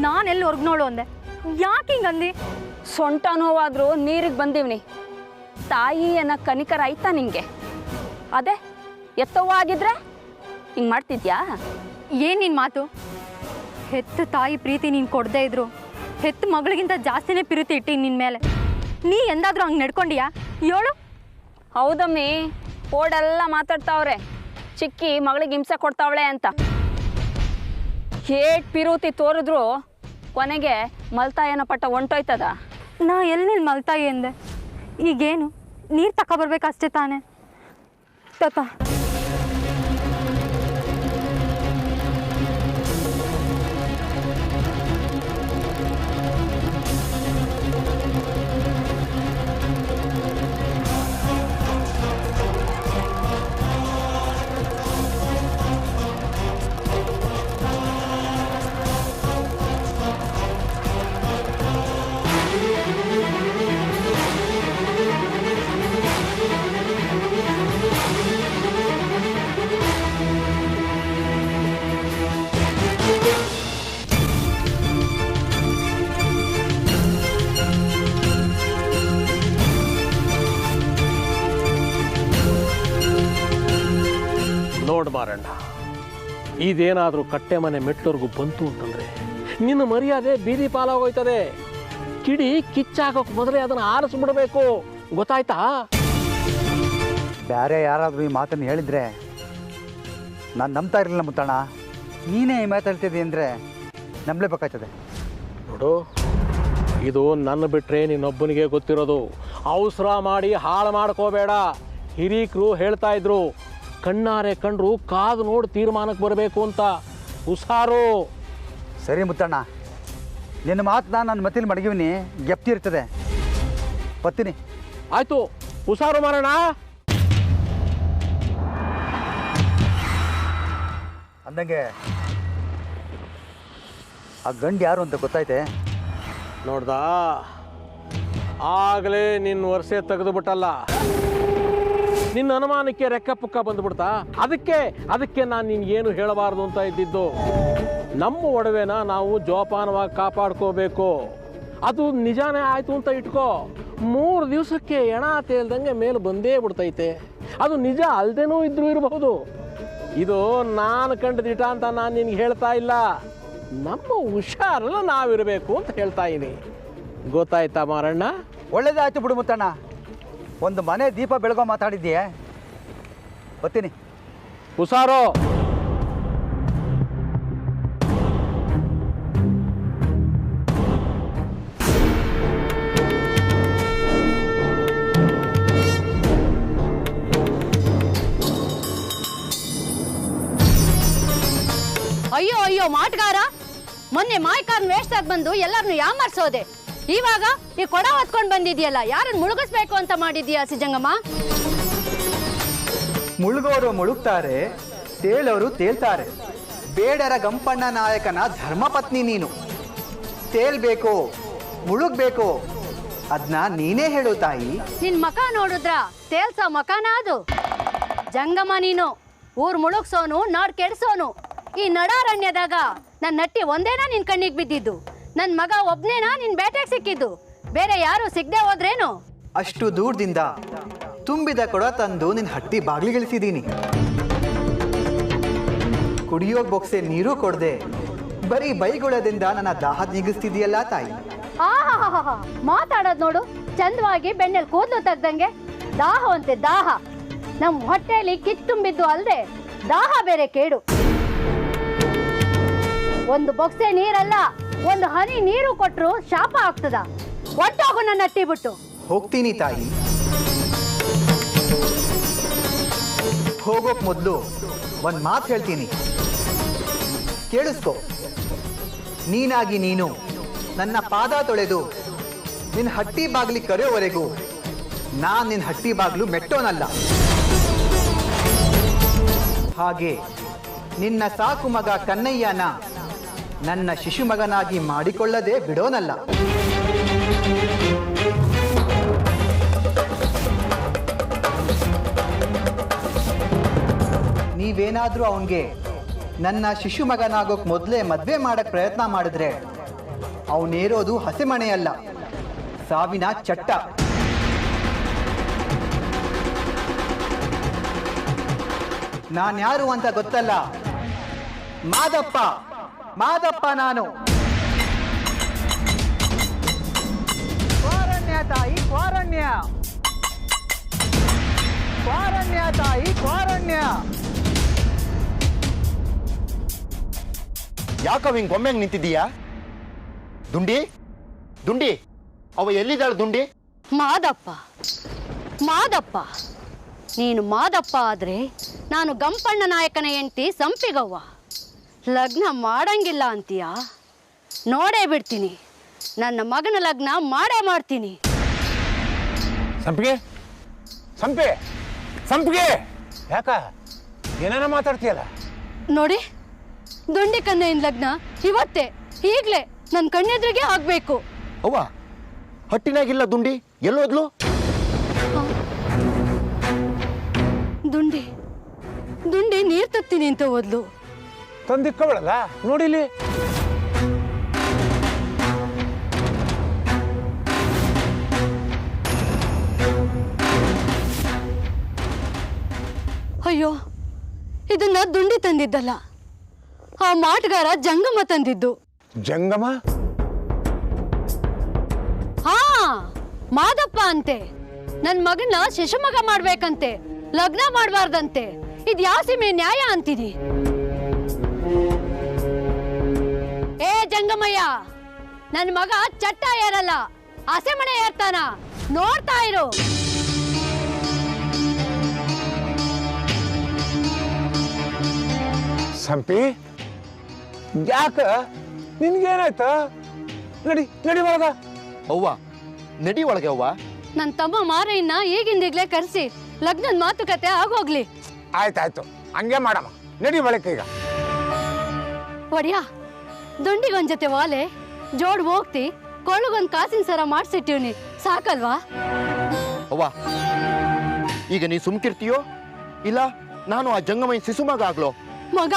ನಾನೆಲ್ಲಿ ಹೊರ್ಗ್ನೋಳು ಅಂದೆ? ಯಾಕೆ ಹಿಂಗಂದಿ? ಸೊಂಟ ನೋವಾದ್ರೂ ನೀರಿಗೆ ಬಂದಿವ್ನಿ. ತಾಯಿ ಅನ್ನೋ ಕನಿಕರ ಆಯ್ತಾ ನಿಂಗೆ? ಅದೇ ಎತ್ತವ್ವ ಆಗಿದ್ರೆ ಹಿಂಗೆ ಮಾಡ್ತಿದ್ಯಾ? ಏನು ನಿನ್ನ ಮಾತು? ಹೆತ್ತ ತಾಯಿ ಪ್ರೀತಿ ನೀನು ಕೊಡದೇ ಇದ್ರು ಹೆತ್ತ ಮಗಳಿಗಿಂತ ಜಾಸ್ತಿನೇ ಪ್ರೀತಿ ಇಟ್ಟಿ ನಿನ್ನ ಮೇಲೆ. ನೀ ಎಂದಾದ್ರೂ ಹಂಗೆ ನಡ್ಕೊಂಡಿಯಾ? ಹೇಳು. ಹೌದಮ್ಮಿ, ಓಡೆಲ್ಲ ಮಾತಾಡ್ತಾವ್ರೆ ಚಿಕ್ಕಿ ಮಗಳಿಗೆ ಹಿಂಸೆ ಕೊಡ್ತಾವಳೆ ಅಂತ. ಏಟ್ ಪಿರೂತಿ ತೋರಿದ್ರು ಕೊನೆಗೆ ಮಲ್ತಾಯನ ಪಟ್ಟ ಹೊಂಟೋಯ್ತದ. ನಾ ಎಲ್ಲಿ ನಿನ್ನ ಮಲ್ತಾಯಿ ಎಂದೆ? ಈಗೇನು ನೀರು ತಗೊಬರ್ಬೇಕಷ್ಟೇ ತಾನೆ? ತಕ ನೋಡು ಮಾರಣ್ಣ, ಇದೇನಾದರೂ ಕಟ್ಟೆ ಮನೆ ಮೆಟ್ಟೋರ್ಗು ಬಂತು ಅಂತಂದ್ರೆ ನಿನ್ನ ಮರ್ಯಾದೆ ಬೀದಿ ಪಾಲಾಗೋಯ್ತದೆ. ಕಿಡಿ ಕಿಚ್ಚಾಕೋಕ್ ಮೊದಲೇ ಅದನ್ನು ಆರಿಸ್ಬಿಡ್ಬೇಕು, ಗೊತ್ತಾಯ್ತಾ? ಬೇರೆ ಯಾರಾದರೂ ಈ ಮಾತನ್ನು ಹೇಳಿದ್ರೆ ನಾನು ನಂಬ್ತಾ ಇರಲಿಲ್ಲ ಮುತ್ತಣ್ಣ. ನೀನೇ ಈ ಮಾತಾಡ್ತಿದ್ದಿ ಅಂದರೆ ನಂಬಲೇಬೇಕಾಯ್ತದೆ. ನೋಡು, ಇದು ನನ್ನ ಬಿಟ್ಟರೆ ನಿನ್ನೊಬ್ಬನಿಗೆ ಗೊತ್ತಿರೋದು. ಅವಸರ ಮಾಡಿ ಹಾಳು ಮಾಡ್ಕೋಬೇಡ. ಹಿರೀಕರು ಹೇಳ್ತಾ ಇದ್ರು, ಕಣ್ಣಾರೆ ಕಂಡ್ರು ಕಾದು ನೋಡಿ ತೀರ್ಮಾನಕ್ಕೆ ಬರಬೇಕು ಅಂತ. ಹುಷಾರು. ಸರಿ ಮುತ್ತಣ್ಣ, ನಿನ್ನ ಮಾತನ್ನ ನನ್ನ ಮತಿಲಿ ಮಡಗಿವ್ನಿ, ಗೆಪ್ತಿ ಇರ್ತದೆ. ಬರ್ತೀನಿ. ಆಯ್ತು, ಹುಷಾರು ಮಾರಣ್ಣ. ಅಂದಂಗೆ ಆ ಗಂಡು ಯಾರು ಅಂತ ಗೊತ್ತಾಯ್ತೆ? ನೋಡ್ದ ಆಗಲೇ ನಿನ್ನ ವರ್ಷೆ ತೆಗೆದು ಬಿಟ್ಟಲ್ಲ, ನಿನ್ನ ಅನುಮಾನಕ್ಕೆ ರೆಕ್ಕ ಪುಕ್ಕ ಬಂದುಬಿಡ್ತಾ. ಅದಕ್ಕೆ ನಾನು ನಿನ್ಗೇನು ಹೇಳಬಾರ್ದು ಅಂತ ಇದ್ದಿದ್ದು. ನಮ್ಮ ಒಡವೆನ ನಾವು ಜೋಪಾನವಾಗಿ ಕಾಪಾಡ್ಕೋಬೇಕು. ಅದು ನಿಜಾನೇ ಆಯಿತು ಅಂತ ಇಟ್ಕೋ, 3 ದಿವಸಕ್ಕೆ ಎಣ ತೇಲ್ದಂಗೆ ಮೇಲೆ ಬಂದೇ ಬಿಡ್ತೈತೆ. ಅದು ನಿಜ ಅಲ್ದೇನೂ ಇದ್ರೂ ಇರಬಹುದು. ಇದು ನಾನು ಕಂಡ ದಿಟ ಅಂತ ನಾನು ನಿನ್ಗೆ ಹೇಳ್ತಾ ಇಲ್ಲ, ನಮ್ಮ ಹುಷಾರಲ್ಲ ನಾವಿರಬೇಕು ಅಂತ ಹೇಳ್ತಾ ಇದ್ದೀನಿ. ಗೊತ್ತಾಯ್ತಾ ಮಾರಣ್ಣ? ಒಳ್ಳೇದಾಯ್ತು ಬಿಡು ಮುತ್ತಣ್ಣ, ಒಂದು ಮನೆ ದೀಪ ಬೆಳಗೋ ಮಾತಾಡಿದ್ಯೆ. ಬರ್ತೀನಿ. ಹುಷಾರೋ. ಅಯ್ಯೋ ಅಯ್ಯೋ ಮಾಟಗಾರ, ಮೊನ್ನೆ ಮಾಯ್ಕಾರ್ನ ವೇಷದಾಗ ಬಂದು ಎಲ್ಲರನ್ನು ಯಾಮಾರ್ಸೋದೆ. ಇವಾಗ ಈ ಕೊಡ ಹೊತ್ಕೊಂಡು ಬಂದಿದ್ಯಲ್ಲ, ಯಾರನ್ನು ಮುಳುಗಿಸ್ಬೇಕು ಅಂತ ಮಾಡಿದ್ಯಾ ಸಿಜಂಗಮ್ಮ? ಮುಳುಗೋರು ಮುಳುಗ್ತಾರೆ, ತೇಳೋರು ತೇಲ್ತಾರೆ. ಬೇಡರ ಗಂಪಣ್ಣ ನಾಯಕನ ಧರ್ಮಪತ್ನಿ ನೀನು. ತೇಲ್ಬೇಕು, ಮುಳುಗ್ಬೇಕು, ಅದನ್ನ ನೀನೇ ಹೇಳು ತಾಯಿ. ನಿನ್ ಮಕ ನೋಡಿದ್ರ ತೇಲ್ಸೋ ಮಕಾನ ಅದು? ಜಂಗಮ ನೀನು, ಊರ್ ಮುಳುಗ್ಸೋನು, ನಾಡ್ ಕೆಡ್ಸೋನು. ಈ ನಡಾರಣ್ಯದಾಗ ನನ್ನ ನಟ್ಟಿ ಒಂದೇನಾ ನಿನ್ ಕಣ್ಣಿಗೆ ಬಿದ್ದಿದ್ದು? ನನ್ನ ಮಗ ಒಬ್ನೇನಾ ನಿನ್ ಬೇಟೆಗೆ ಸಿಕ್ಕಿದ್ದು? ಬೇರೆ ಯಾರು ಸಿಗದೆ ಹೋದ್ರೇನು? ಅಷ್ಟು ದೂರದಿಂದ ತುಂಬಿದ ಕೊಡ ತಂದು ನಿನ್ನ ಹಟ್ಟಿ ಬಾಗಿಲಿಗಿಳಿಸಿದ್ದೀನಿ. ಕುಡಿಯೋ ಬೊಕ್ಸೆ ನೀರು ಕೊಡದೆ ಬರೀ ಬೈಗುಳದಿಂದ ನನ್ನ ದಾಹ ನೀಗಿಸ್ತಿದೆಯಲ್ಲ ತಾಯಿ. ಆಹಾ, ಮಾತಾಡೋದ್ ನೋಡು, ಚಂದವಾಗಿ ಬೆಣ್ಣೆಲ್ ಕೂದಲು ತೆಗ್ದಂಗೆ. ದಾಹ ಅಂತೆ ದಾಹ. ನಮ್ ಹೊಟ್ಟೆಯಲ್ಲಿ ಕಿಚ್ಚುಂಬಿದ್ದು ಅಲ್ದೆ ದಾಹ ಬೇರೆ ಕೇಡು. ಒಂದು ಬೊಕ್ಸೆ ನೀರಲ್ಲ, ಒಂದು ಹನಿ ನೀರು ಕೊಟ್ರು ಶಾಪ ಆಗ್ತದ. ಒಟ್ಟೋಗು ನನ್ನ ಅಟ್ಟಿ ಬಿಟ್ಟು. ಹೋಗ್ತೀನಿ ತಾಯಿ. ಹೋಗೋಕ್ ಮೊದಲು ಒಂದ್ ಮಾತು ಹೇಳ್ತೀನಿ, ಕೇಳಿಸ್ಕೊ. ನೀನಾಗಿ ನೀನು ನನ್ನ ಪಾದ ತೊಳೆದು ನಿನ್ನ ಹಟ್ಟಿ ಬಾಗ್ಲಿ ಕರೆಯೋವರೆಗೂ ನಾನ್ ನಿನ್ನ ಹಟ್ಟಿ ಬಾಗ್ಲು ಮೆಟ್ಟೋನಲ್ಲ. ಹಾಗೆ ನಿನ್ನ ಸಾಕು ಮಗ ಕನ್ನಯ್ಯನ ನನ್ನ ಶಿಶು ಮಗನಾಗಿ ಮಾಡಿಕೊಳ್ಳದೆ ಬಿಡೋನಲ್ಲ. ನೀವೇನಾದ್ರೂ ಅವನಿಗೆ ನನ್ನ ಶಿಶು ಮಗನಾಗೋಕ್ ಮೊದಲೇ ಮದ್ವೆ ಮಾಡಕ್ ಪ್ರಯತ್ನ ಮಾಡಿದ್ರೆ ಅವನೇರೋದು ಹಸೆಮಣೆಯಲ್ಲ, ಸಾವಿನ ಚಟ್ಟ. ನಾನ್ಯಾರು ಅಂತ ಗೊತ್ತಲ್ಲ? ಮಾದಪ್ಪ, ಮಾದಪ್ಪ ನಾನು. ಕ್ವಾರಣ್ಯ ತಾಯಿ, ಕ್ವಾರಣ್ಯ, ಕ್ವಾರಣ್ಯ ತಾಯಿ, ಕ್ವಾರಣ್ಯ. ಯಾಕವ ಹಿಂಗ್ ಗೊಂಬೆಂಗ್ ನಿಂತಿದ್ದೀಯಾ? ದುಂಡಿ, ದುಂಡಿ, ಅವ ಎಲ್ಲಿದ್ದಾಳೆ ದುಂಡಿ? ಮಾದಪ್ಪ, ಮಾದಪ್ಪ, ನೀನು ಮಾದಪ್ಪ ಆದ್ರೆ ನಾನು ಗಂಪಣ್ಣ ನಾಯಕನ ಹೆಂಡತಿ ಸಂಪಿಗವ್ವ. ಲಗ್ನ ಮಾಡಂಗಿಲ್ಲ ಅಂತೀಯ? ನೋಡೇ ಬಿಡ್ತೀನಿ, ನನ್ನ ಮಗನ ಲಗ್ನ ಮಾಡೇ ಮಾಡ್ತೀನಿ. ಸಂಪಿಗೆ, ಸಂಪೆ, ಸಂಪಿಗೆ, ಯಾಕ ಏನೇನ ಮಾತಾಡ್ತೀಯಲ್ಲ? ನೋಡಿ, ದುಂಡಿ ಕನ್ನೆயின் ಲಗ್ನ ಇವತ್ತೇ, ಈಗ್ಲೇ ನನ್ನ ಕಣ್ಣೆದ್ರಿಗೆ ಆಗ್ಬೇಕು. ಅವ್ವ, ಹಟ್ಟಿನಾಗಿಲ್ಲ ದುಂಡಿ, ಎಲ್ಲೋದ್ಲು? ದುಂಡಿ, ದುಂಡಿ ನೀರ್ ತತ್ತೀನಿ ಅಂತ ಹೋದ್ಲು. ತಂದಿಕ್ಕವಳಲ್ಲ, ನೋಡಿಲಿ. ಅಯ್ಯೋ, ಇದನ್ನ ದುಂಡಿ ತಂದಿದ್ದಲ್ಲ, ಆ ಮಾಟಗಾರ ಜಂಗಮ ತಂದಿದ್ದು. ಜಂಗಮ? ಹಾ, ಮಾದಪ್ಪ ಅಂತೆ. ನನ್ ಮಗನ ಶಿಶುಮಗ ಮಾಡ್ಬೇಕಂತೆ, ಲಗ್ನ ಮಾಡಬಾರ್ದಂತೆ. ಇದ್ ಯಾವ ಸೀಮೆ ನ್ಯಾಯ ಅಂತೀನಿ? ಏ ಜಂಗಮಯ್ಯ, ನನ್ ಮಗ ಚಟ್ಟ ಏರಲ್ಲ, ಹಸೆಮಣೆ ಏರ್ತಾನ, ನೋಡ್ತಾ ಇರು. ಸಂಪಿ, ಯಾಕ ನಿನ್ಗೇನಾಯ್ತ? ನಡಿ ನಡಿ ಒಳಗ. ಅವ್ವ, ನಡಿ ಒಳಗೆ ಅವ್ವ. ನನ್ ತಮ್ಮ ಮಾರಯ್ಯನ ಈಗಿಂದೀಗ್ಲೇ ಕರೆಸಿ ಲಗ್ನದ ಮಾತುಕತೆ ಆಗೋಗ್ಲಿ. ಆಯ್ತಾಯ್ತು, ಹಂಗೆ ಮಾಡಮ್ಮ. ನಡಿ ಒಳಕ್ಕೆ ಈಗ. ಒಡಿಯ ದುಂಡಿಗೊಂದ್ ಜೊತೆ ವಾಲೆ ಜೋಡ್ ಹೋಗ್ತಿ ಕೊಳ್ಳಗೊಂದ್ ಕಾಸಿನ ಸರ ಮಾಡ್ಸಿಟ್ಟಿವ್ನಿ ಸಾಕಲ್ವಾ? ಅವ್ವ ಈಗ ನೀ ಸುಮ್ಕಿರ್ತೀಯೋ ಇಲ್ಲ ನಾನು ಆ ಜಂಗಮಯ್ಯ ಶಿಶುಮಗ ಆಗ್ಲೋ? ಮಗ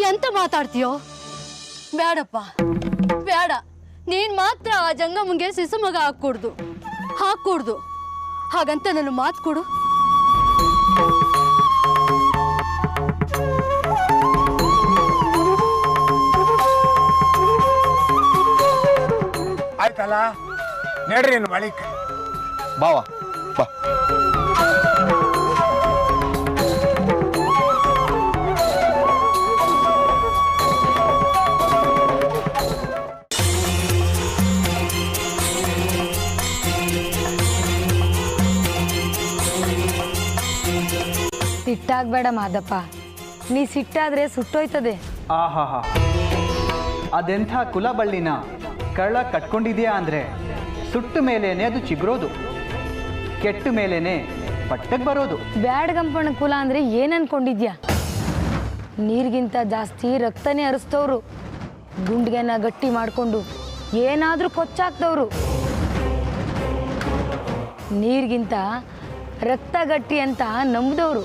ಎಂತ ಮಾತಾಡ್ತೀಯೋ? ಬೇಡಪ್ಪ ಬೇಡ, ನೀನ್ ಮಾತ್ರ ಆ ಜಂಗಮ್ಮಂಗೆ ಶಿಶುಮಗ ಹಾಕ್ಕೊಡ್ದು ಹಾಗಂತ ನನ್ನ ಮಾತು ಕೊಡು. ಆಯ್ತಲ್ಲ ನಡ್ರಿ ಇನ್ನು ಬಳಿಕ ಬಾವಾ ಬಾ. ಸಿಟ್ಟಾಗಬೇಡ ಮಾದಪ್ಪ, ನೀ ಸಿಟ್ಟಾದ್ರೆ ಸುಟ್ಟೋಯ್ತದೆ. ಆಹಾಹಾ, ಅದೆಂಥ ಕುಲ ಬಳ್ಳಿನ ಕಳ್ಳ ಕಟ್ಕೊಂಡಿದ್ಯಾ ಅಂದರೆ ಸುಟ್ಟ ಮೇಲೇನೆ ಅದು ಚಿಗುರೋದು, ಕೆಟ್ಟ ಮೇಲೇನೆ ಪಟ್ಟಕ್ಕೆ ಬರೋದು. ಬ್ಯಾಡ್ ಗಂಪಣ್ಣ ಕುಲ ಅಂದರೆ ಏನು ಅನ್ಕೊಂಡಿದ್ಯಾ? ನೀರಿಗಿಂತ ಜಾಸ್ತಿ ರಕ್ತನೇ ಹರಿಸ್ತವ್ರು, ಗುಂಡಿಗೆನ ಗಟ್ಟಿ ಮಾಡಿಕೊಂಡು ಏನಾದರೂ ಕೊಚ್ಚಾಕ್ದವ್ರು. ನೀರಿಗಿಂತ ರಕ್ತ ಗಟ್ಟಿ ಅಂತ ನಂಬಿದವರು.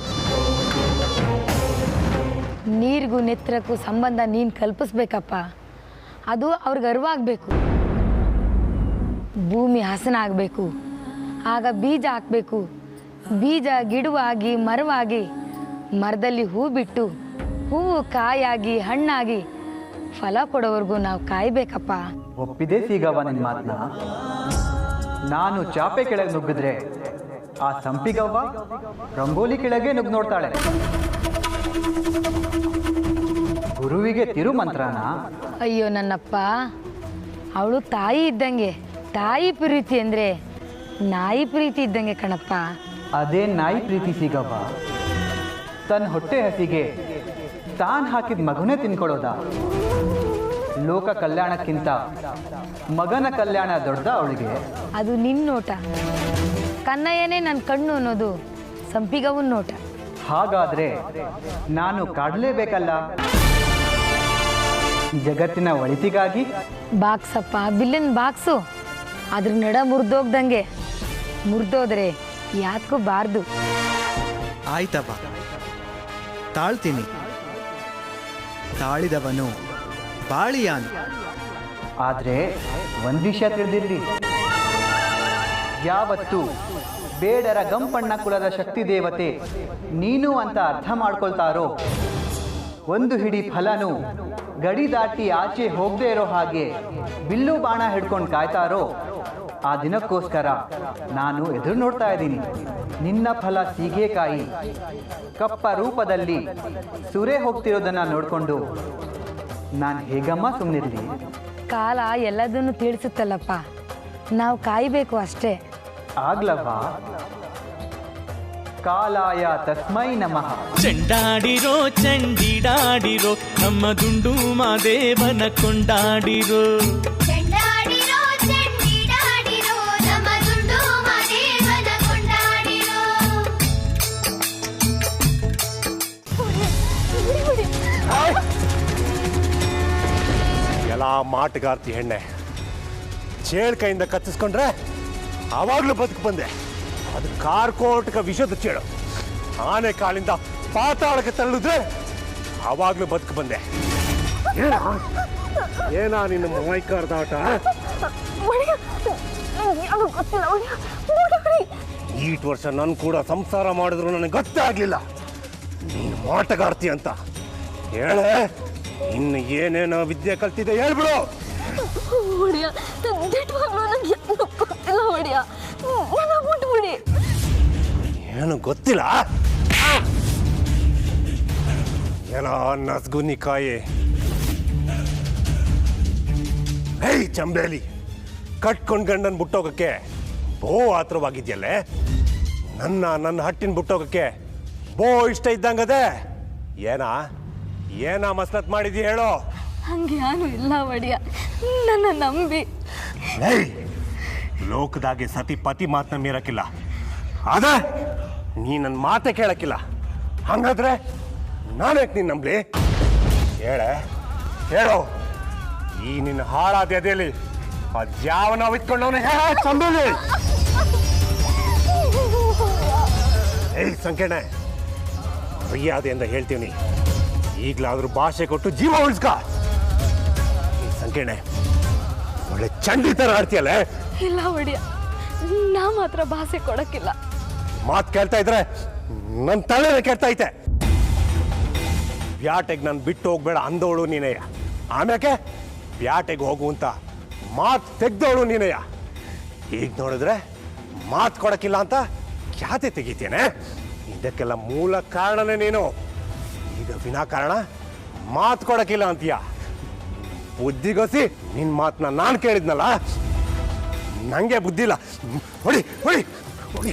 ನೀರಿಗೂ ನೆತ್ರಕ್ಕೂ ಸಂಬಂಧ ನೀನು ಕಲ್ಪಿಸ್ಬೇಕಪ್ಪ, ಅದು ಅವ್ರಿಗೆ ಅರಿವಾಗಬೇಕು. ಭೂಮಿ ಹಸನ ಆಗಬೇಕು, ಆಗ ಬೀಜ ಹಾಕಬೇಕು. ಬೀಜ ಗಿಡವಾಗಿ ಮರವಾಗಿ ಮರದಲ್ಲಿ ಹೂ ಬಿಟ್ಟು ಹೂವು ಕಾಯಾಗಿ ಹಣ್ಣಾಗಿ ಫಲ ಕೊಡೋವರೆಗೂ ನಾವು ಕಾಯ್ಬೇಕಪ್ಪ. ಒಪ್ಪಿದೆ ಸೀಗವ್ವ ನಿನ್ನ ಮಾತನ್ನ. ನಾನು ಚಾಪೆ ಕೆಳಗೆ ನುಗ್ಗಿದ್ರೆ ಆ ಸಂಪಿಗವ್ವ ರಂಗೋಲಿ ಕೆಳಗೆ ನುಗ್ಗಿ ನೋಡ್ತಾಳೆ. ಗುರುವಿಗೆ ತಿರುಮಂತ್ರನ? ಅಯ್ಯೋ ನನ್ನಪ್ಪ, ಅವಳು ತಾಯಿ ಇದ್ದಂಗೆ. ತಾಯಿ ಪ್ರೀತಿ ಅಂದರೆ ನಾಯಿ ಪ್ರೀತಿ ಇದ್ದಂಗೆ ಕಣಪ್ಪ. ಅದೇ ನಾಯಿ ಪ್ರೀತಿ ಸಿಗವ್ವ. ತನ್ನ ಹೊಟ್ಟೆ ಹಸಿಗೆ ತಾನು ಹಾಕಿದ ಮಗುನೇ ತಿನ್ಕೊಳ್ಳೋದ? ಲೋಕ ಕಲ್ಯಾಣಕ್ಕಿಂತ ಮಗನ ಕಲ್ಯಾಣ ದೊಡ್ಡದ ಅವಳಿಗೆ? ಅದು ನಿನ್ನ ನೋಟ. ಕನ್ನಯ್ಯನೇ ನನ್ನ ಕಣ್ಣು ಅನ್ನೋದು ಸಂಪಿಗವನ ನೋಟ. ಹಾಗಾದ್ರೆ ನಾನು ಕಾಡಲೇಬೇಕಲ್ಲ ಜಗತ್ತಿನ ಒಳಿತಿಗಾಗಿ. ಬಾಕ್ಸಪ್ಪ, ಬಿಲ್ಲಿನ ಬಾಕ್ಸು. ಅದ್ರ ನಡ ಮುರಿದೋಗ್ದಂಗೆ. ಮುರಿದೋದ್ರೆ ಯಾತ್ಗೂ ಬಾರ್ದು. ಆಯ್ತಪ್ಪ, ತಾಳ್ತೀನಿ. ತಾಳಿದವನು ಬಾಳಿಯಾನು. ಆದರೆ ಒಂದು ವಿಷಯ ತಿಳಿದಿರಲಿ, ಯಾವತ್ತು ಬೇಡರ ಗಂಪಣ್ಣ ಕುಲದ ಶಕ್ತಿ ದೇವತೆ ನೀನು ಅಂತ ಅರ್ಥ ಮಾಡ್ಕೊಳ್ತಾರೋ, ಒಂದು ಹಿಡಿ ಫಲನು ಗಡಿ ದಾಟಿ ಆಚೆ ಹೋಗದೆ ಇರೋ ಹಾಗೆ ಬಿಲ್ಲು ಬಾಣ ಹಿಡ್ಕೊಂಡು ಕಾಯ್ತಾರೋ, ಆ ದಿನಕ್ಕೋಸ್ಕರ ನಾನು ಎದುರು ನೋಡ್ತಾ ಇದ್ದೀನಿ. ನಿನ್ನ ಫಲ ಸೀಗೆಕಾಯಿ ಕಪ್ಪ ರೂಪದಲ್ಲಿ ಸುರೆ ಹೋಗ್ತಿರೋದನ್ನ ನೋಡಿಕೊಂಡು ನಾನು ಹೇಗಮ್ಮ ಸುಮ್ಮನಿರಲಿ? ಕಾಲ ಎಲ್ಲದನ್ನು ತಿಳಿಸುತ್ತಲ್ಲಪ್ಪ, ನಾವು ಕಾಯಬೇಕು ಅಷ್ಟೇ. ಆಗ್ಲವ್ವ? ಕಾಲಾಯ ತಸ್ಮೈ ನಮಃ. ಚೆಂಡಾಡಿರೋ ಚಂಡಿಡಾಡಿರೋ ನಮ್ಮ ದುಂಡು ಮಾದೇವನ ಕೊಂಡಾಡಿರೋ. ಎಲ್ಲ ಮಾಟಗಾರ್ತಿ ಹೆಣ್ಣೆ, ಚೇಳ್ ಕೈಯಿಂದ ಕತ್ತಿಸ್ಕೊಂಡ್ರೆ ಆವಾಗ್ಲೂ ಬದುಕು ಬಂದೆ. ಅದು ಕಾರ್ಕೋಟಕ ವಿಷದ ಚೇಳು. ಆನೆ ಕಾಲಿಂದ ಪಾತಾಳಕ್ಕೆ ತಳ್ಳಿದ್ರೆ ಆವಾಗ್ಲೂ ಬದುಕು ಬಂದೆ. ಏನಾ ನಿನ್ನ ಮೈಕಾರ್ದಾಟ? ಈಟ್ ವರ್ಷ ನನ್ ಕೂಡ ಸಂಸಾರ ಮಾಡಿದ್ರು ನನಗೆ ಗೊತ್ತೇ ಆಗ್ಲಿಲ್ಲ ನೀನು ಮಾಟಗಾರ್ತಿ ಅಂತ. ಹೇಳೆ, ಇನ್ನು ಏನೇನೋ ವಿದ್ಯೆ ಕಲ್ತಿದೆ ಹೇಳ್ಬಿಡು. ಏನು ಗೊತ್ತಿಲ್ಲ? ಏನೋ ನಸ್ಗುನಿಕಾಯಿ. ಹೇ ಚಂಬೇಲಿ, ಕಟ್ಕೊಂಡ್ ಗಂಡನ್ ಬಿಟ್ಟೋಗಕ್ಕೆ ಬೋ ಆತ್ರವಾಗಿದ್ಯಲ್ಲೇ. ನನ್ನ ಹಟ್ಟಿನ ಬಿಟ್ಟೋಗಕ್ಕೆ ಬೋ ಇಷ್ಟ ಇದ್ದಂಗದೆ. ಏನ ಮಸ್ಲತ್ ಮಾಡಿದ್ಯ ಹೇಳೋ? ಹಂಗೆ ಯಾರು ಇಲ್ಲ ಒಡೆಯ, ನನ್ನ ನಂಬಿ. ಲೋಕದಾಗೆ ಸತಿ ಪತಿ ಮಾತನ್ನ ಮೀರಕ್ಕಿಲ್ಲ, ಆದ್ರೆ ನೀ ನನ್ನ ಮಾತೆ ಕೇಳಕ್ಕಿಲ್ಲ. ಹಂಗಾದ್ರೆ ನಾನ್ಯಾಕೆ ನೀನ್ ನಂಬ್ಲಿ? ಹೇಳೆ, ಹೇಳು, ಈ ನಿನ್ನ ಹಾಳಾದ ಎದೆಯಲ್ಲಿ ಅದ್ಯಾವ ನಾವು ಇಟ್ಕೊಂಡವನ ಚಂದಲಿ. ಏಯ್ ಸಂಕೇಣ, ಮರ್ಯಾದೆಯಿಂದ ಹೇಳ್ತೀವಿ, ಈಗಲಾದ್ರೂ ಭಾಷೆ ಕೊಟ್ಟು ಜೀವ ಉಳಿಸ್ಕ. ಈ ಸಂಕೇಣೆ ಒಳ್ಳೆ ಚಂಡಿ ತರ ಆಡ್ತೀಯಲ್ಲ. ಇಲ್ಲ ಒಡಿಯ, ನಾ ಮಾತ್ರ ಭಾಷೆ ಕೊಡಕ್ಕಿಲ್ಲ. ಮಾತು ಕೇಳ್ತಾ ಇದ್ರೆ ನನ್ನ ತಲೆನೇ ಕೆಡ್ತಾ ಐತೆ. ಬ್ಯಾಟೆಗೆ ನಾನು ಬಿಟ್ಟು ಹೋಗ್ಬೇಡ ಅಂದವಳು ನೀನೆಯ, ಆಮ್ಯಾಕೆ ಬ್ಯಾಟೆಗೆ ಹೋಗು ಅಂತ ಮಾತು ತೆಗ್ದವಳು ನೀನೆಯ. ಈಗ ನೋಡಿದ್ರೆ ಮಾತು ಕೊಡಕ್ಕಿಲ್ಲ ಅಂತ ಖ್ಯಾತೆ ತೆಗಿತೇನೆ. ಇದಕ್ಕೆಲ್ಲ ಮೂಲ ಕಾರಣನೇ ನೀನು. ಈಗ ವಿನಾಕಾರಣ ಮಾತು ಕೊಡಕ್ಕಿಲ್ಲ ಅಂತೀಯ. ಬುದ್ಧಿಗೋಸಿ ನಿನ್ನ ಮಾತನ್ನ ನಾನು ಕೇಳಿದ್ನಲ್ಲ, ನಂಗೆ ಬುದ್ಧಿ ಇಲ್ಲ. ಹೊಡಿ ಹೊಡಿ ಹೊಡಿ.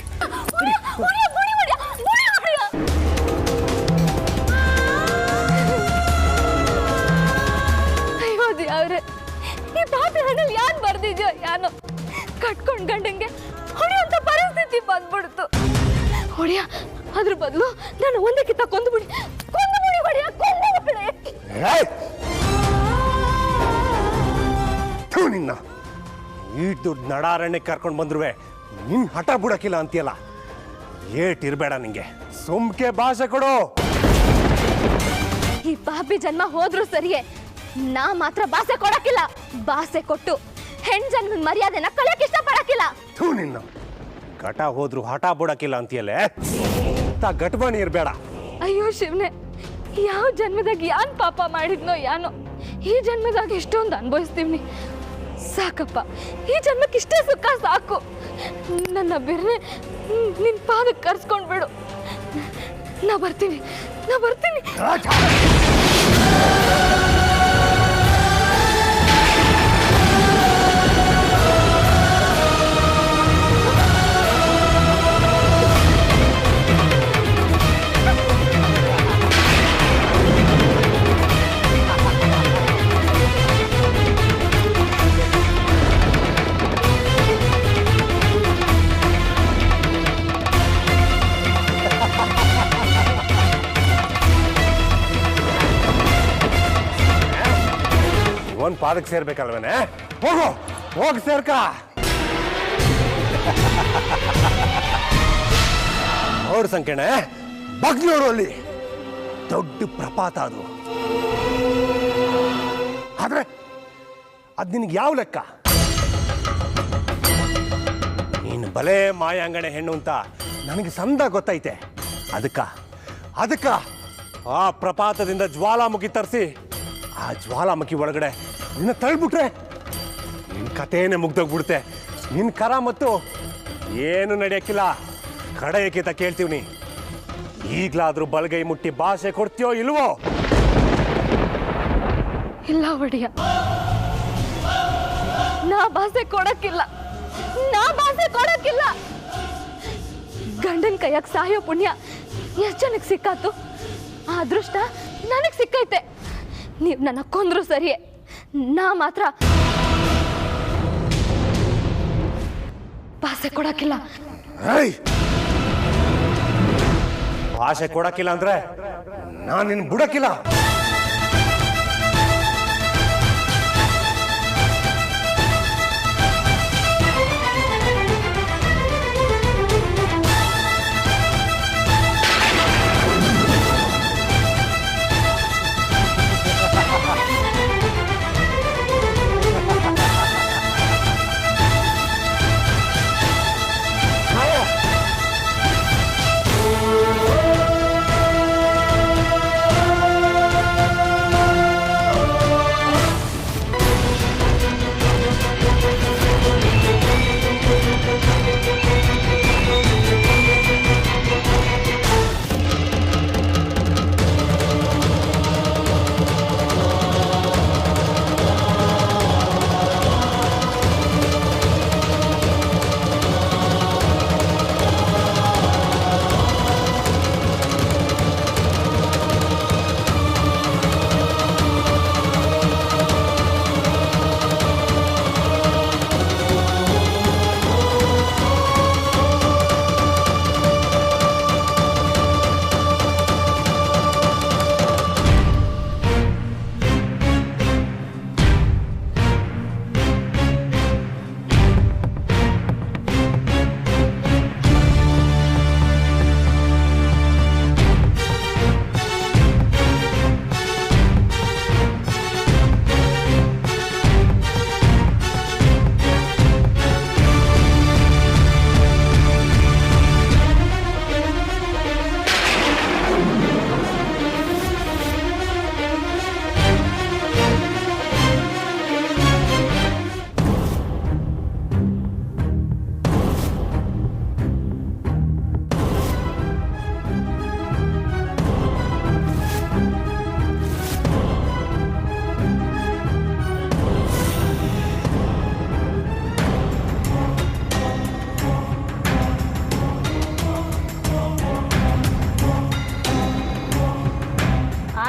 ಅಯ್ಯೋ ದೇವ್ರೆ, ಈ ಪಾಪಿ ಹಣ್ಣಲ್ಲಿ ಯಾನ್ ಬರ್ದಿದ್ಯೋ ಯಾನೋ, ಕಟ್ಕೊಂಡ್ ಗಂಡಂಗೆ ಹೊಡೆಯುವಂತ ಪರಿಸ್ಥಿತಿ ಬಂದ್ಬಿಡ್ತು. ಹೊಡಿಯ, ಅದ್ರ ಬದಲು ನಾನು ಒಂದಕ್ಕಿಂತ ಕೊಂದ್ಬಿಡಿ ಹೊಡಿಯ, ಕೊಂದ್ಬಿಡಿ. ನಿನ್ನ ಈ ದುಡ್ಡು ನಡಾರಣ್ಯಕ್ಕೆ ಕರ್ಕೊಂಡು ಬಂದ್ರುವೆ ನಿನ್ ಹಠ ಬಿಡಕ್ಕಿಲ್ಲ ಅಂತೀಯಲ್ಲ. ಏಟಿರ್ಬೇಡ ನಿಂಗೆ, ಸುಮ್ಕೆ ಭಾಷೆ ಕೊಡು. ಈ ಪಾಪಿ ಜನ್ಮ ಹೋದ್ರು ಸರಿಯೇ, ನಾ ಮಾತ್ರ ಭಾಷೆ ಕೊಡಕ್ಕಿಲ್ಲ. ಭಾಷೆ ಕೊಟ್ಟು ಹೆಣ್ ಜನ್ಮದ ಮರ್ಯಾದೆನ ಕಳಿಯಕ್ ಇಷ್ಟ ಪಡಕ್ಕಿಲ್ಲ. ನಿನ್ನ ಘಟ ಹೋದ್ರು ಹಠ ಬಿಡಕ್ಕಿಲ್ಲ ಅಂತೀಯಲ್ಲೇ, ಗಟ್ಬಣಿ ಇರ್ಬೇಡ. ಅಯ್ಯೋ ಶಿವನೇ, ಯಾವ ಜನ್ಮದಾಗ ಯಾನ್ ಪಾಪ ಮಾಡಿದ್ನೋ ಯಾನೋ, ಈ ಜನ್ಮದಾಗ ಎಷ್ಟೊಂದು ಅನುಭವಿಸ್ತೀವಿ. ಸಾಕಪ್ಪ, ಈ ಜನ್ಮಕ್ಕೆ ಇಷ್ಟೇ ಸುಖ ಸಾಕು. ನನ್ನ ಬಿರ್ನೆ ನಿನ್ ಪಾದಕ್ಕೆ ಕರ್ಸ್ಕೊಂಡ್ಬಿಡು. ನಾ ಬರ್ತೀನಿ. ಒಂದ್ ಪಾದಕ್ಕೆ ಸೇರ್ಬೇಕಲ್ವೇನೆ? ಹೋಗಿ ಸೇರ್ಕ. ನೋಡು ಸಂಕೇಣ, ಬಗ್ನೋರು ಅಲ್ಲಿ ದೊಡ್ಡ ಪ್ರಪಾತ ಅದು. ಆದ್ರೆ ಅದ್ ನಿನಗೆ ಯಾವ ಲೆಕ್ಕ? ನೀನು ಬಲೆ ಮಾಯಾಂಗಣೆ ಹೆಣ್ಣು ಅಂತ ನನಗೆ ಸಂದ ಗೊತ್ತೈತೆ. ಅದಕ್ಕ ಆ ಪ್ರಪಾತದಿಂದ ಜ್ವಾಲಾಮುಖಿ ತರಿಸಿ ಆ ಜ್ವಾಲಾಮುಖಿ ಒಳಗಡೆ ನಿನ್ನ ತಳ್ಬಿಟ್ರೆ ನಿನ್ನ ಕಥೆನೇ ಮುಗ್ದೋಗ್ಬಿಡುತ್ತೆ. ನಿನ್ನ ಕರ ಮತ್ತು ಏನು ನಡೆಯಕ್ಕಿಲ್ಲ. ಕಡೆಯಕಿತ ಕೇಳ್ತೀವಿ, ಈಗ್ಲಾದ್ರೂ ಬಲಗೈ ಮುಟ್ಟಿ ಭಾಷೆ ಕೊಡ್ತೀಯೋ ಇಲ್ವೋ? ಇಲ್ಲ ಒಡೆಯ, ನಾ ಭಾಷೆ ಕೊಡಕ್ಕಿಲ್ಲ. ಗಂಡನ ಕೈಯಾಗ ಸಾಯೋ ಪುಣ್ಯ ಎಷ್ಟು ಜನಕ್ಕೆ ಸಿಕ್ಕಾತು. ಆ ಅದೃಷ್ಟ ನನಗೆ ಸಿಕ್ಕೈತೆ. ನೀವು ನನ್ನ ಕೊಂದ್ರು ಸರಿಯೇ, ನಾ ಮಾತ್ರ ಭಾಷೆ ಕೊಡಕ್ಕಿಲ್ಲ. ಭಾಷೆ ಕೊಡಕ್ಕಿಲ್ಲ ಅಂದ್ರೆ ನಾನು ನಿನ್ನ ಬಿಡಕ್ಕಿಲ್ಲ.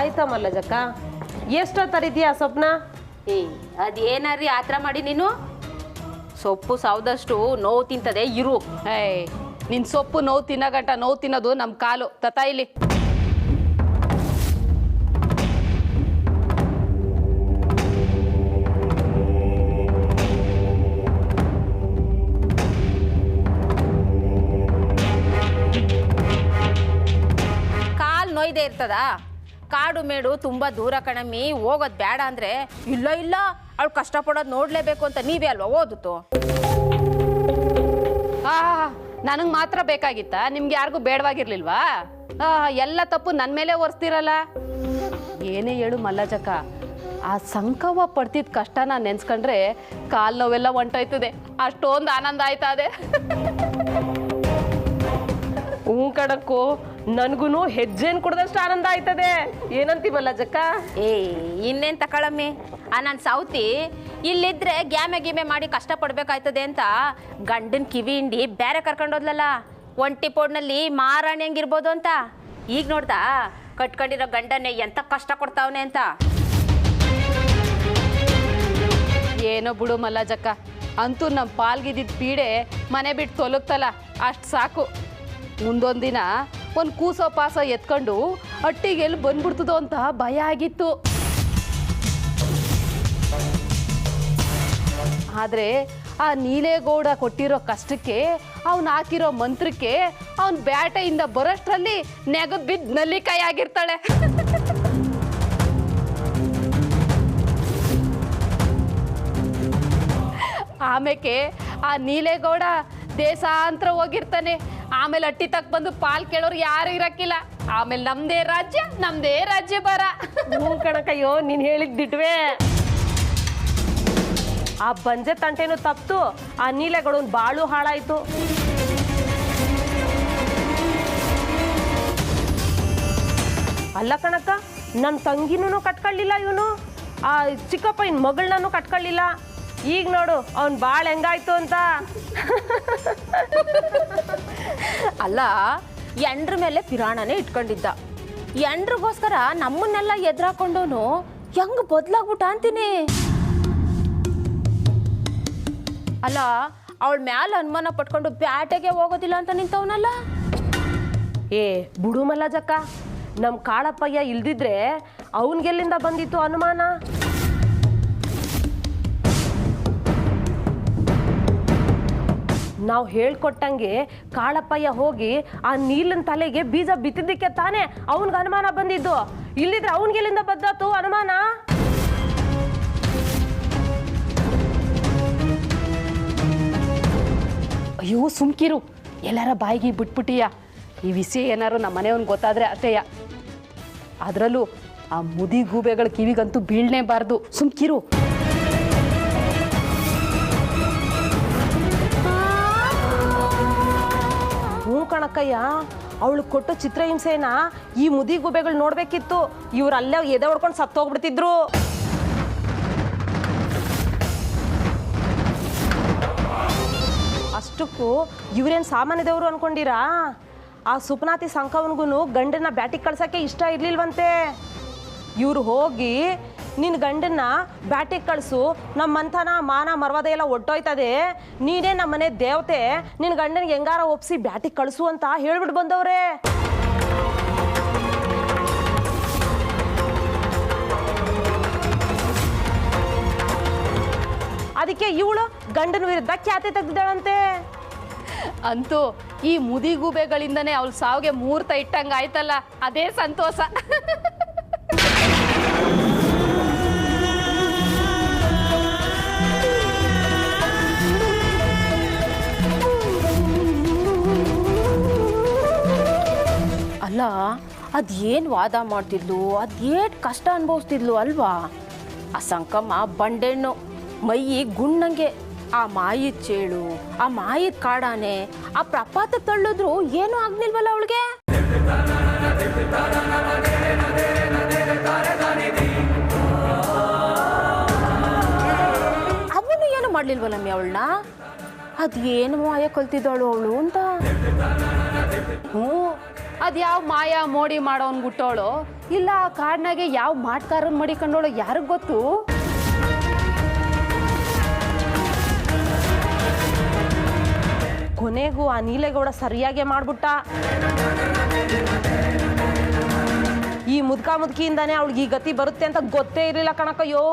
ಆಯ್ತಮ್ಮಲ್ಲ ಜಕ್ಕ ಎಷ್ಟೊತ್ತರಿದ್ಯಾ ಸ್ವಪ್ನ? ಅದೇನಾರಿ ಆತರ ಮಾಡಿ ನೀನು ಸೊಪ್ಪು ಸಾವ್ದಷ್ಟು ನೋವು ತಿಂತದೆ ಇರು. ನಿನ್ ಸೊಪ್ಪು ನೋವು ತಿನ್ನಗಂಟ ನೋವು ತಿನ್ನೋದು ನಮ್ಮ ಕಾಲು ತತಾ ಇಲ್ಲಿ. ಕಾಲ್ ನೋಯ್ದೇ ಇರ್ತದ? ಕಾಡು ಮೇಡು ತುಂಬಾ ದೂರ ಕಣಮ್ಮಿ, ಹೋಗೋದ್ ಬೇಡ ಅಂದ್ರೆ ಇಲ್ಲ ಇಲ್ಲ ಅವಳು ಕಷ್ಟಪಡೋದು ನೋಡ್ಲೇಬೇಕು ಅಂತ ನೀವೇ ಅಲ್ವಾ ಓದುತ್ತು. ನನಗೆ ಮಾತ್ರ ಬೇಕಾಗಿತ್ತ, ನಿಮ್ಗೆ ಯಾರಿಗೂ ಬೇಡವಾಗಿರ್ಲಿಲ್ವಾ? ಎಲ್ಲ ತಪ್ಪು ನನ್ನ ಮೇಲೆ ಒರೆಸ್ತಿರಲ್ಲ. ಏನೇ ಹೇಳು ಮಲ್ಲಜಕ್ಕ, ಆ ಸಂಕವ ಪಡ್ತಿದ್ದ ಕಷ್ಟನ ನೆನ್ಸ್ಕೊಂಡ್ರೆ ಕಾಲು ನೋವೆಲ್ಲ ಹೊಂಟೋಯ್ತದೆ. ಅಷ್ಟೊಂದು ಆನಂದ ಆಯ್ತದೆ. ಹ್ಞೂ ಕಣಕ್ಕೂ, ನನ್ಗೂ ಹೆಜ್ಜೆನ್ ಕುಡ್ದಷ್ಟು ಆನಂದ ಆಯ್ತದೆ. ಏನಂತೀವಲ್ಲ ಜಕ್ಕ? ಇನ್ನೇನ್ ತಕೊಳಮ್ಮಿ, ನನ್ನ ಸೌತಿ ಇಲ್ಲಿದ್ರೆ ಗ್ಯಾಮೆ ಗೀಮೆ ಮಾಡಿ ಕಷ್ಟ ಪಡ್ಬೇಕಾಯ್ತದೆ ಅಂತ ಗಂಡನ್ ಕಿವಿ ಹಿಂಡಿ ಬೇರೆ ಕರ್ಕೊಂಡೋದ್ಲಲ್ಲ. ಒಂಟಿ ಪೋಡ್ನಲ್ಲಿ ಮಾರಾಣಿ ಹಂಗಿರ್ಬೋದು ಅಂತ. ಈಗ ನೋಡ್ದಾ ಕಟ್ಕೊಂಡಿರೋ ಗಂಡನ್ನೇ ಎಂತ ಕಷ್ಟ ಕೊಡ್ತಾವನೆ ಅಂತ. ಏನೋ ಬಿಡು ಮಲ್ಲಜಕ್ಕ, ಅಂತೂ ನಮ್ಮ ಪಾಲ್ಗಿದ್ದಿದ್ದ ಪೀಡೆ ಮನೆ ಬಿಟ್ಟು ತೊಲಗ್ತಲ್ಲ, ಅಷ್ಟು ಸಾಕು. ಮುಂದೊಂದಿನ ಒಂದು ಕೂಸೋ ಪಾಸ ಎತ್ಕೊಂಡು ಅಟ್ಟಿಗೆ ಎಲ್ಲಿ ಬಂದ್ಬಿಡ್ತದೋ ಅಂತ ಭಯ ಆಗಿತ್ತು. ಆದರೆ ಆ ನೀಲೇಗೌಡ ಕೊಟ್ಟಿರೋ ಕಷ್ಟಕ್ಕೆ, ಅವನು ಹಾಕಿರೋ ಮಂತ್ರಕ್ಕೆ, ಅವನ ಬ್ಯಾಟೆಯಿಂದ ಬರೋಷ್ಟರಲ್ಲಿ ನೆಗದ್ ಬಿದ್ದು ನಲ್ಲಿಕಾಯಿ ಆಗಿರ್ತಾಳೆ. ಆಮೇಲೆ ಆ ನೀಲೇಗೌಡ ದೇಶಾಂತರ ಹೋಗಿರ್ತಾನೆ. ಆಮೇಲೆ ಅಟ್ಟಿ ತಕ್ ಬಂದು ಪಾಲ್ ಕೇಳೋರು ಯಾರು ಇರಕ್ಕಿಲ್ಲ. ಆಮೇಲೆ ನಮ್ದೇ ರಾಜ್ಯ ಬರ. ಕಣಕಯ್ಯೋ, ನೀನ್ ಹೇಳಿದ್ದಿಟ್ವೆ. ಆ ಬಂಜೆ ತಂಟೆನೂ ತಪ್ತು, ಆ ನೀಲೆಗಳು ಬಾಳು ಹಾಳಾಯ್ತು. ಅಲ್ಲ ಕಣಕ್ಕ, ನನ್ನ ತಂಗಿನೂ ಕಟ್ಕೊಳ್ಳಿಲ್ಲ ಇವನು, ಆ ಚಿಕ್ಕಪ್ಪ ಇನ್ ಮಗಳನ್ನೂ ಕಟ್ಕೊಳ್ಳಿಲ್ಲ. ಈಗ ನೋಡು ಅವನ್ ಬಾಳ್ ಹೆಂಗಾಯ್ತು ಅಂತ. ಅಲ್ಲ, ಎಂಡ್ರ ಮೇಲೆ ಪಿರಾಣನೇ ಇಟ್ಕೊಂಡಿದ್ದ. ಎಂಡ್ರಿಗೋಸ್ಕರ ನಮ್ಮನ್ನೆಲ್ಲ ಎದುರಾಕೊಂಡವನು ಹೆಂಗ್ ಬದ್ಲಾಗ್ಬಿಟ್ಟ ಅಂತೀನಿ. ಅಲ್ಲ, ಅವಳ ಮ್ಯಾಲ ಅನುಮಾನ ಪಟ್ಕೊಂಡು ಬ್ಯಾಟೆಗೆ ಹೋಗೋದಿಲ್ಲ ಅಂತ ನಿಂತವನಲ್ಲ. ಬಿಡು ಮಲ್ಲಜಕ್ಕ, ನಮ್ ಕಾಳಪ್ಪಯ್ಯ ಇಲ್ದಿದ್ರೆ ಅವನ್ಗೆಲ್ಲಿಂದ ಬಂದಿತ್ತು ಅನುಮಾನ? ನಾವು ಹೇಳ್ಕೊಟ್ಟಂಗೆ ಕಾಳಪ್ಪಯ್ಯ ಹೋಗಿ ಆ ನೀಲನ್ ತಲೆಗೆ ಬೀಜ ಬಿತ್ತಿದ್ದಕ್ಕೆ ತಾನೇ ಅವನ್ಗೆ ಅನುಮಾನ ಬಂದಿದ್ದು. ಇಲ್ಲಿದ್ರೆ ಅವನ್ಗೆಲ್ಲಿಂದ ಬದ್ದಾತು ಅನುಮಾನ? ಅಯ್ಯೋ ಸುಮ್ಕಿರು, ಎಲ್ಲಾರ ಬಾಯಿಗೆ ಬಿಟ್ಬಿಟ್ಟಿಯ. ಈ ವಿಷಯ ಏನಾರು ನಮ್ಮ ಮನೆಯವ್ನಿಗೆ ಗೊತ್ತಾದ್ರೆ ಅಷ್ಟೇಯ. ಅದರಲ್ಲೂ ಆ ಮುದಿ ಗೂಬೆಗಳ ಕಿವಿಗಂತೂ ಬೀಳ್ನೇಬಾರ್ದು. ಸುಮ್ಕಿರು. ಹ್ಞೂ ಕಣಕ್ಕಯ್ಯ, ಅವಳು ಕೊಟ್ಟು ಚಿತ್ರಹಿಂಸೆನ ಈ ಮುದಿ ಗುಬೆಗಳು ನೋಡ್ಬೇಕಿತ್ತು. ಇವ್ರು ಅಲ್ಲೇ ಎದೆ ಹೊಡ್ಕೊಂಡು ಸತ್ತೋಗ್ಬಿಡ್ತಿದ್ರು. ಅಷ್ಟಕ್ಕೂ ಇವ್ರೇನು ಸಾಮಾನ್ಯದವರು ಅನ್ಕೊಂಡಿರಾ? ಆ ಸುಪ್ನಾತಿ ಸಂಕವನ್ಗೂ ಗಂಡನ್ನ ಬ್ಯಾಟಿಗೆ ಕಳ್ಸೋಕ್ಕೆ ಇಷ್ಟ ಇರ್ಲಿಲ್ವಂತೆ. ಇವ್ರು ಹೋಗಿ ನಿನ್ನ ಗಂಡನ್ನ ಬ್ಯಾಟಿಗೆ ಕಳಿಸು, ನಮ್ಮಂತನ ಮಾನ ಮರ್ವಾದೆ ಎಲ್ಲ ಒಟ್ಟೋಯ್ತದೆ, ನೀನೇ ನಮ್ಮನೆ ದೇವತೆ, ನಿನ್ನ ಗಂಡನಿಗೆ ಹೆಂಗಾರ ಒಪ್ಸಿ ಬ್ಯಾಟಿಗೆ ಕಳಿಸು ಅಂತ ಹೇಳ್ಬಿಟ್ಟು ಬಂದವ್ರೆ. ಅದಕ್ಕೆ ಇವಳು ಗಂಡನ ವಿರುದ್ಧ ಖ್ಯಾತೆ ತೆಗ್ದಿದ್ದಾಳಂತೆ. ಅಂತೂ ಈ ಮುದಿಗೂಬೆಗಳಿಂದನೇ ಅವಳು ಸಾವಿಗೆ ಮುಹೂರ್ತ ಇಟ್ಟಂಗೆ ಆಯ್ತಲ್ಲ, ಅದೇ ಸಂತೋಷ. ಅಲ್ಲ, ಅದೇನು ವಾದ ಮಾಡ್ತಿದ್ಲು, ಅದೇಟ್ ಕಷ್ಟ ಅನುಭವಿಸ್ತಿದ್ಲು ಅಲ್ವಾ ಆ ಸಂಕಮ್ಮ. ಬಂಡೆಣ್ಣು ಮೈ ಗುಣ್ಣಂಗೆ, ಆ ಮಾಯಿದ ಚೇಳು, ಆ ಮಾಯಿದ ಕಾಡಾನೆ, ಆ ಪ್ರಪಾತ ತಳ್ಳಿದ್ರು ಏನೂ ಆಗ್ನಿಲ್ವಲ್ಲ ಅವಳಿಗೆ. ಅವನು ಏನು ಮಾಡ್ಲಿಲ್ವಲ್ಲಮ್ಮಿ ಅವಳನ್ನ. ಅದೇನು ಮಾಯ ಕಲ್ತಿದ್ದಾಳು ಅವಳು ಅಂತ. ಅದ್ಯಾವ ಮಾಯಾ ಮೋಡಿ ಮಾಡೋನ್ ಗುಟ್ಟೋಳು ಇಲ್ಲ ಆ ಕಾಡ್ನಾಗೆ ಯಾವ ಮಾಟ್ಕಾರನ್ ಮಡಿಕೊಂಡೋಳು ಯಾರಿಗ್ ಗೊತ್ತು. ಕೊನೆಗೂ ಆ ನೀಲೇಗೌಡ ಸರಿಯಾಗೆ ಮಾಡ್ಬಿಟ್ಟ. ಈ ಮುದ್ಕಿಯಿಂದಾನೇ ಅವಳಿಗೆ ಈ ಗತಿ ಬರುತ್ತೆ ಅಂತ ಗೊತ್ತೇ ಇರಲಿಲ್ಲ ಕಣಕಯ್ಯೋ.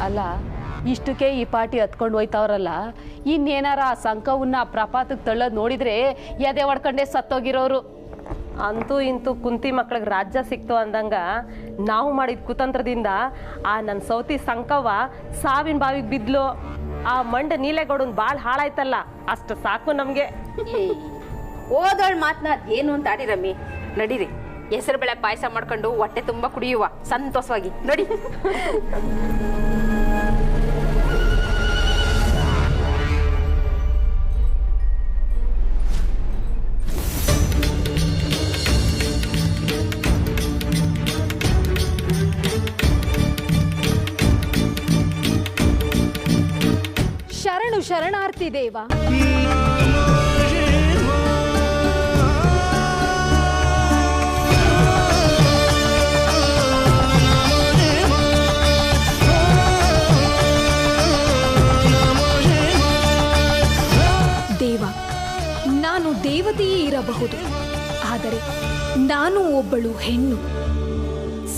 ಅಲ್ಲ ಇಷ್ಟಕ್ಕೆ ಈ ಪಾರ್ಟಿ ಹತ್ಕೊಂಡು ಹೋಯ್ತವ್ರಲ್ಲ, ಇನ್ನೇನಾರ ಆ ಸಂಕವನ್ನ ಪ್ರಪಾತಕ್ಕೆ ತಳ್ಳೋದು ನೋಡಿದ್ರೆ ಎದೆ ಹೊಡ್ಕೊಂಡೇ ಸತ್ತೋಗಿರೋರು. ಅಂತೂ ಇಂತೂ ಕುಂತಿ ಮಕ್ಳಿಗೆ ರಾಜ್ಯ ಸಿಕ್ತು ಅಂದಂಗ ನಾವು ಮಾಡಿದ ಕುತಂತ್ರದಿಂದ ಆ ನನ್ನ ಸೌತಿ ಸಂಕವ್ವ ಸಾವಿನ ಬಾವಿಗೆ ಬಿದ್ಲು. ಆ ಮಂಡ ನೀಲೇಗೌಡನ್ ಬಾಳ್ ಹಾಳಾಯ್ತಲ್ಲ, ಅಷ್ಟು ಸಾಕು ನಮ್ಗೆ. ಓದೋಳ್ ಮಾತನಾಡ್ ಏನು ಅಂತ ಆಡಿ ರಮ್ಮಿ. ನಡೀರಿ, ಹೆಸರು ಬೇಳೆ ಪಾಯಸ ಮಾಡ್ಕೊಂಡು ಹೊಟ್ಟೆ ತುಂಬಾ ಕುಡಿಯುವ ಸಂತೋಷವಾಗಿ ನೋಡಿ. ಶರಣು ಶರಣಾರ್ಥಿ ದೇವ. ದೇವ, ನಾನು ದೇವತೆಯೇ ಇರಬಹುದು, ಆದರೆ ನಾನು ಒಬ್ಬಳು ಹೆಣ್ಣು.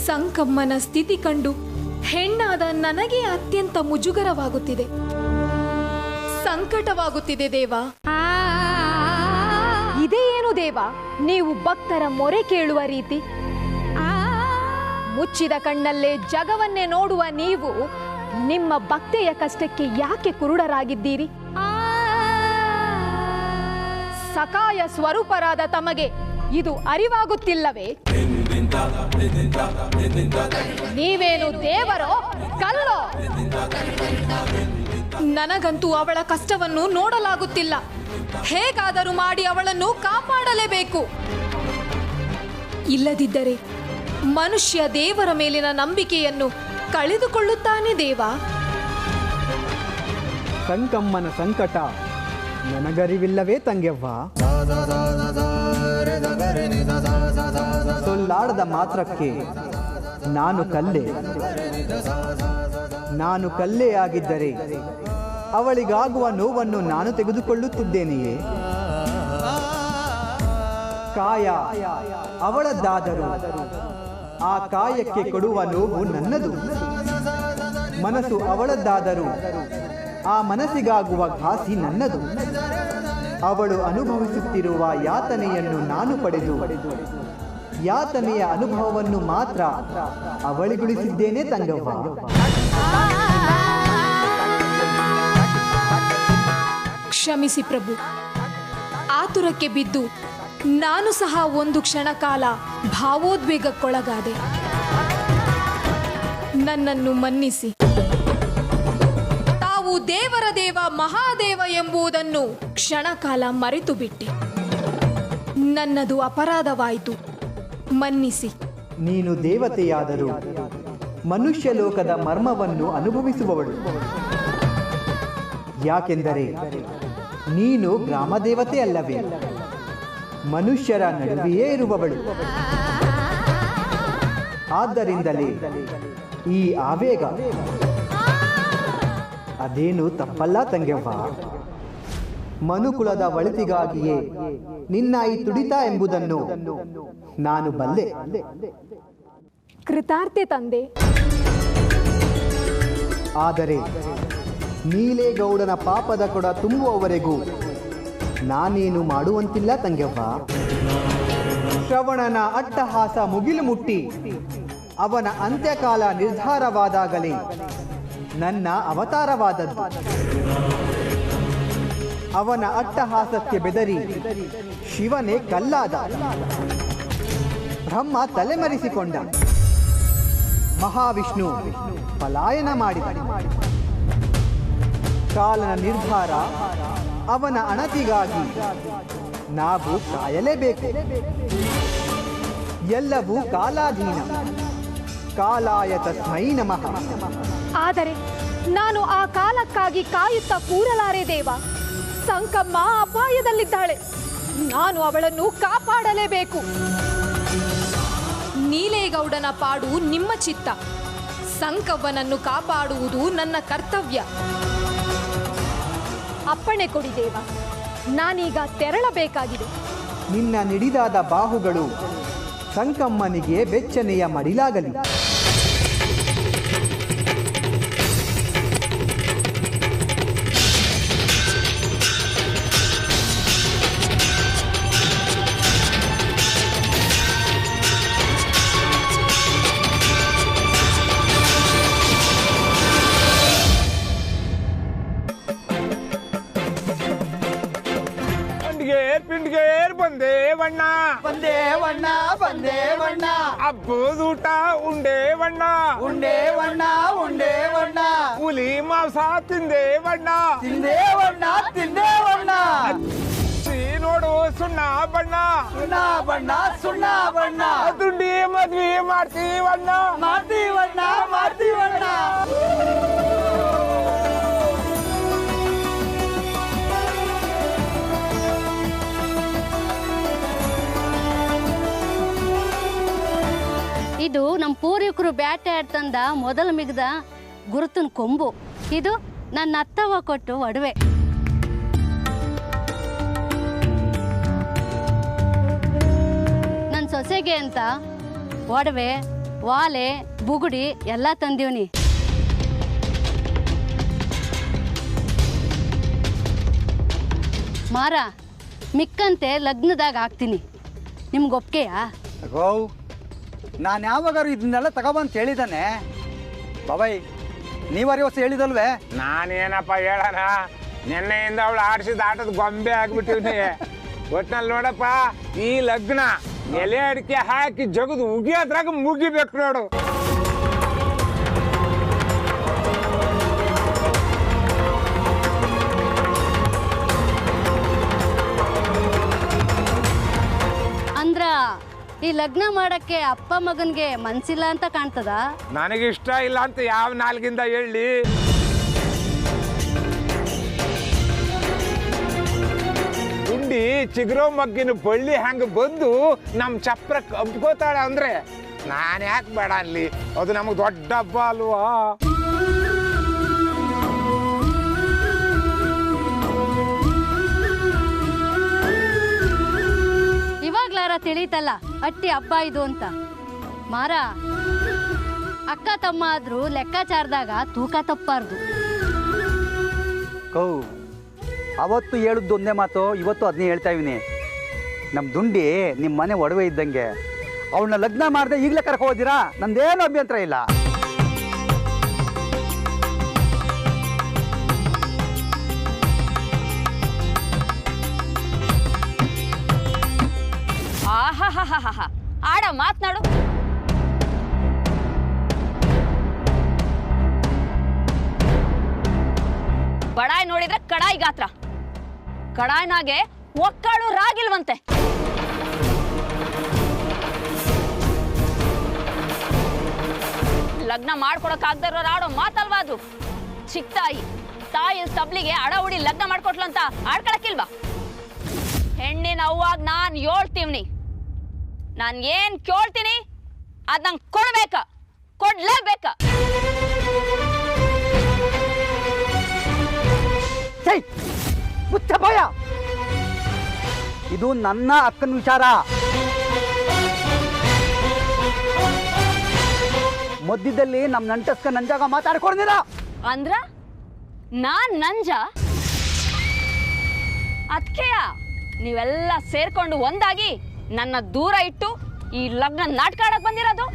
ಸಂಕಮ್ಮನ ಸ್ಥಿತಿ ಕಂಡು ಹೆಣ್ಣಾದ ನನಗೆ ಅತ್ಯಂತ ಮುಜುಗರವಾಗುತ್ತಿದೆ, ಸಂಕಟವಾಗುತ್ತಿದೆ ದೇವ. ಇದೇನು ದೇವ ನೀವು ಭಕ್ತರ ಮೊರೆ ಕೇಳುವ ರೀತಿ? ಮುಚ್ಚಿದ ಕಣ್ಣಲ್ಲೇ ಜಗವನ್ನೇ ನೋಡುವ ನೀವು ನಿಮ್ಮ ಭಕ್ತೆಯ ಕಷ್ಟಕ್ಕೆ ಯಾಕೆ ಕುರುಡರಾಗಿದ್ದೀರಿ? ಸಕಾಯ ಸ್ವರೂಪರಾದ ತಮಗೆ ಇದು ಅರಿವಾಗುತ್ತಿಲ್ಲವೇ? ನೀವೇನು ದೇವರೋ ಕಲ್ಲೋ? ನನಗಂತೂ ಅವಳ ಕಷ್ಟವನ್ನು ನೋಡಲಾಗುತ್ತಿಲ್ಲ. ಹೇಗಾದರೂ ಮಾಡಿ ಅವಳನ್ನು ಕಾಪಾಡಲೇಬೇಕು. ಇಲ್ಲದಿದ್ದರೆ ಮನುಷ್ಯ ದೇವರ ಮೇಲಿನ ನಂಬಿಕೆಯನ್ನು ಕಳೆದುಕೊಳ್ಳುತ್ತಾನೆ ದೇವ. ಸಂಕಮ್ಮನ ಸಂಕಟ ನನಗರಿವಿಲ್ಲವೇ ತಂಗೆವ್ವ? ಸೊಲ್ಲಾಡದ ಮಾತ್ರಕ್ಕೆ ನಾನು ಕಲ್ಲೇ ಆಗಿದ್ದರೆ ಅವಳಿಗಾಗುವ ನೋವನ್ನು ನಾನು ತೆಗೆದುಕೊಳ್ಳುತ್ತಿದ್ದೇನೆಯೇ? ಕಾಯ ಅವಳದ್ದಾದರೂ ಆ ಕಾಯಕ್ಕೆ ಕೊಡುವ ನೋವು ನನ್ನದು. ಮನಸ್ಸು ಅವಳದ್ದಾದರೂ ಆ ಮನಸ್ಸಿಗಾಗುವ ಘಾಸಿ ನನ್ನದು. ಅವಳು ಅನುಭವಿಸುತ್ತಿರುವ ಯಾತನೆಯನ್ನು ನಾನು ಪಡೆದು ಯಾತನೆಯ ಅನುಭವವನ್ನು ಮಾತ್ರ ಅವಳಿಗೊಳಿಸಿದ್ದೇನೆ ತಂಗವ್ವ. ಕ್ಷಮಿಸಿ ಪ್ರಭು, ಆತುರಕ್ಕೆ ಬಿದ್ದು ನಾನು ಸಹ ಒಂದು ಕ್ಷಣ ಕಾಲ ಭಾವೋದ್ವೇಗಕ್ಕೊಳಗಾದೆ. ನನ್ನನ್ನು ಮನ್ನಿಸಿ. ತಾವು ದೇವರ ದೇವ ಮಹಾದೇವ ಎಂಬುದನ್ನು ಕ್ಷಣಕಾಲ ಮರೆತು ಬಿಟ್ಟೆ. ನನ್ನದು ಅಪರಾಧವಾಯಿತು, ಮನ್ನಿಸಿ. ನೀನು ದೇವತೆಯಾದರೂ ಮನುಷ್ಯ ಲೋಕದ ಮರ್ಮವನ್ನು ಅನುಭವಿಸುವವಳು. ಯಾಕೆಂದರೆ ನೀನು ಗ್ರಾಮ ದೇವತೆ ಅಲ್ಲವೇ, ಮನುಷ್ಯರ ನಡುವೆಯೇ ಇರುವವಳು. ಆದ್ದರಿಂದಲೇ ಈ ಆವೇಗ ಅದೇನು ತಪ್ಪಲ್ಲ ತಂಗೆವ್ವ. ಮನುಕುಲದ ಒಳಿತಿಗಾಗಿಯೇ ನಿನ್ನ ಈ ತುಡಿತ ಎಂಬುದನ್ನು ನಾನು ಬಲ್ಲೆ. ಕೃತಾರ್ಥೆ ತಂದೆ. ಆದರೆ ನೀಲೇಗೌಡನ ಪಾಪದ ಕೊಡ ತುಂಬುವವರೆಗೂ ನಾನೇನು ಮಾಡುವಂತಿಲ್ಲ ತಂಗೆವ್ವ. ಶ್ರವಣನ ಅಟ್ಟಹಾಸ ಮುಗಿಲು ಮುಟ್ಟಿ ಅವನ ಅಂತ್ಯಕಾಲ ನಿರ್ಧಾರವಾದಾಗಲೇ ನನ್ನ ಅವತಾರವಾದದ್ದು. ಅವನ ಅಟ್ಟಹಾಸಕ್ಕೆ ಬೆದರಿ ಶಿವನೇ ಕಲ್ಲಾದ. ಬ್ರಹ್ಮ ತಲೆಮರೆಸಿಕೊಂಡ. ಮಹಾವಿಷ್ಣು ಪಲಾಯನ ಮಾಡಿದ. ಕಾಲನ ನಿರ್ಧಾರ ಅವನ ಅಣತಿಗಾಗಿ ನಾವು ಕಾಯಲೇಬೇಕು. ಎಲ್ಲವೂ ಕಾಲಾಧೀನ. ಕಾಲಾಯ ತಸ್ಮೈ ನಮಃ. ಆದರೆ ನಾನು ಆ ಕಾಲಕ್ಕಾಗಿ ಕಾಯುತ್ತಾ ಕೂರಲಾರೆ ದೇವ. ಸಂಕಮ್ಮ ಅಪಾಯದಲ್ಲಿದ್ದಾಳೆ. ನಾನು ಅವಳನ್ನು ಕಾಪಾಡಲೇಬೇಕು. ನೀಲೇಗೌಡನ ಪಾಡು ನಿಮ್ಮ ಚಿತ್ತ. ಸಂಕವ್ವನನ್ನು ಕಾಪಾಡುವುದು ನನ್ನ ಕರ್ತವ್ಯ. ಅಪ್ಪಣೆ ಕೊಡಿ ದೇವ, ನಾನೀಗ ತೆರಳಬೇಕಾಗಿದೆ. ನಿನ್ನ ನಿಡಿದಾದ ಬಾಹುಗಳು ಸಂಕಮ್ಮನಿಗೆ ಬೆಚ್ಚನೆಯ ಮಡಿಲಾಗಲಿ. ಪಿಂಡ್ಗೇರ್ ಬಂದೇ ಬಣ್ಣ ಬಂದೇ ಬಣ್ಣ ಬಂದೇ ಬಣ್ಣ. ಹಬ್ಬದ ಊಟ ಉಂಡೆ ಬಣ್ಣ ಉಂಡೆ ಬಣ್ಣ ಉಂಡೆ ಬಣ್ಣ. ಹುಲಿ ಮಾಂಸ ತಿಂದೇ ಬಣ್ಣ ತಿಂದೇ ಬಣ್ಣ ತಿಂದೇ ಬಣ್ಣ. ನೋಡು ಸುಣ್ಣ ಬಣ್ಣ ಸುಣ್ಣ ಬಣ್ಣ ಸುಣ್ಣ ಬಣ್ಣ. ದುಂಡಿ ಮದ್ವಿ ಮಾಡ್ತೀವಣ್ಣ ಮಾಡ್ತೀವಣ್ಣ ಮಾಡ್ತೀವಣ್ಣ. ಇದು ನಮ್ಮ ಪೂರ್ವಿಕರು ಬ್ಯಾಟೆ ಆಡ್ತಂದ ಮೊದಲ ಮಿಗ್ದ ಗುರುತನ ಕೊಂಬು. ಇದು ನನ್ನ ಅತ್ತವ್ವ ಕೊಟ್ಟು ಒಡವೆ. ನನ್ನ ಸೊಸೆಗೆ ಅಂತ ಒಡವೆ, ವಾಲೆ, ಬುಗುಡಿ ಎಲ್ಲ ತಂದೀವ್ನಿ. ಮಾರ ಮಿಕ್ಕಂತೆ ಲಗ್ನದಾಗ ಹಾಕ್ತೀನಿ. ನಿಮ್ಗೆ ಒಪ್ಗೆಯಾ? ಗೋವ್, ನಾನು ಯಾವಾಗಾರು ಇದನ್ನೆಲ್ಲ ತಗೊಬಂತ ಹೇಳಿದ್ದಾನೆ ಬಾಬಾಯ್? ನೀವಾರಿ ಹೊಸ ಹೇಳಿದಲ್ವೇ? ನಾನೇನಪ್ಪ ಹೇಳಣ, ನಿನ್ನೆಯಿಂದ ಅವಳು ಆಡಿಸಿದ ಆಟದ ಗೊಂಬೆ ಆಗ್ಬಿಟ್ಟಿವ್ನಿ. ಒಟ್ನಲ್ಲಿ ನೋಡಪ್ಪ, ಈ ಲಗ್ನ ಎಲೆ ಅಡಿಕೆ ಹಾಕಿ ಜಗದು ಉಗಿಯೋದ್ರಾಗ ಮುಗಿಬೇಕು ನೋಡು. ಅಂದ್ರ ಈ ಲಗ್ನ ಮಾಡಕ್ಕೆ ಅಪ್ಪ ಮಗನ್ಗೆ ಮನ್ಸಿಲ್ಲ ಅಂತ ಕಾಣ್ತದ? ನನಗಿಷ್ಟ ಇಲ್ಲ ಅಂತ ಯಾವ ನಾಲ್ಗಿಂದ ಹೇಳಿ? ಗುಂಡಿ ಚಿಗುರೋ ಮಗ್ಗಿನ ಬಳ್ಳಿ ಹಂಗ ಬಂದು ನಮ್ ಚಪ್ರ ಕಬ್ಕೋತಾಳ ಅಂದ್ರೆ ನಾನು ಯಾಕೆ ಬೇಡ ಅಲ್ಲಿ? ಅದು ನಮಗ್ ದೊಡ್ಡ ಹಬ್ಬ ಅಲ್ವಾ? ಇವಾಗ್ಲಾರ ತಿಳಿತಲ್ಲ ಅಟ್ಟಿ ಹಬ್ಬ ಇದು ಅಂತ. ಮಾರ ಅಕ್ಕ ತಮ್ಮ ಆದ್ರೂ ಲೆಕ್ಕಾಚಾರದಾಗ ತೂಕ ತಪ್ಪಾರ್ದು. ಕೌ, ಅವತ್ತು ಹೇಳಿದ್ದು ಒಂದೇ ಮಾತು, ಇವತ್ತು ಅದನ್ನೇ ಹೇಳ್ತಾ ಇವ್ನಿ. ನಮ್ಮ ದುಂಡಿ ನಿಮ್ಮ ಮನೆ ಒಡವೆ ಇದ್ದಂಗೆ. ಅವಳನ್ನ ಲಗ್ನ ಮಾಡದೆ ಈಗಲೇ ಕರ್ಕೊ ಹೋದಿರಾ? ನಂದೇನು ಅಭ್ಯಂತರ ಇಲ್ಲ. ಆಹಾಹಾಹಾಹಾ, ಆಡ ಮಾತ್ನಾಡು. ಬಡಾಯ್ ನೋಡಿದ್ರೆ ಕಡಾಯಿ ಗಾತ್ರ. ಕಡಾಯ್ನಾಗೆ ಒಕ್ಕಾಳು ರಾಗಿಲ್ವಂತೆ. ಲಗ್ನ ಮಾಡ್ಕೊಳಕ್ಕಾಗ್ದಾರ ಆಡೋ ಮಾತಲ್ವಾ ಅದು? ಚಿಕ್ಕ ತಾಯಿ ತಬ್ಲಿಗೆ ಅಡ ಉಡಿ ಲಗ್ನ ಮಾಡ್ಕೊಟ್ಲಂತ ಆಡ್ಕೊಳಕ್ಕಿಲ್ವಾ? ಹೆಣ್ಣಿನ ಅವ್ವಾಗ ನಾನು ಹೇಳ್ತೀವ್ನಿ. ನಾನು ಏನ್ ಕೇಳ್ತೀನಿ ಅದ್ ನಂಗೆ ಕೊಡ್ಬೇಕ, ಕೊಡ್ಲೇಬೇಕ. ಮುಚ್ಚ ಭಯ. ಇದು ನನ್ನ ಅಕ್ಕನ ವಿಚಾರ. ಮಧ್ಯದಲ್ಲಿ ನಮ್ ನಂಟಸ್ಕ ನಂಜಾಗ ಮಾತಾಡ್ಕೊಂಡಿರ ಅಂದ್ರ ನಾನ್ ನಂಜ? ಅದ್ಕೆಯ ನೀವೆಲ್ಲ ಸೇರ್ಕೊಂಡು ಒಂದಾಗಿ ನನ್ನ ದೂರ ಇಟ್ಟು ಈ ಲಗ್ನ ನಾಟಕ ಆಡಕ್ ಬಂದಿರೋದು?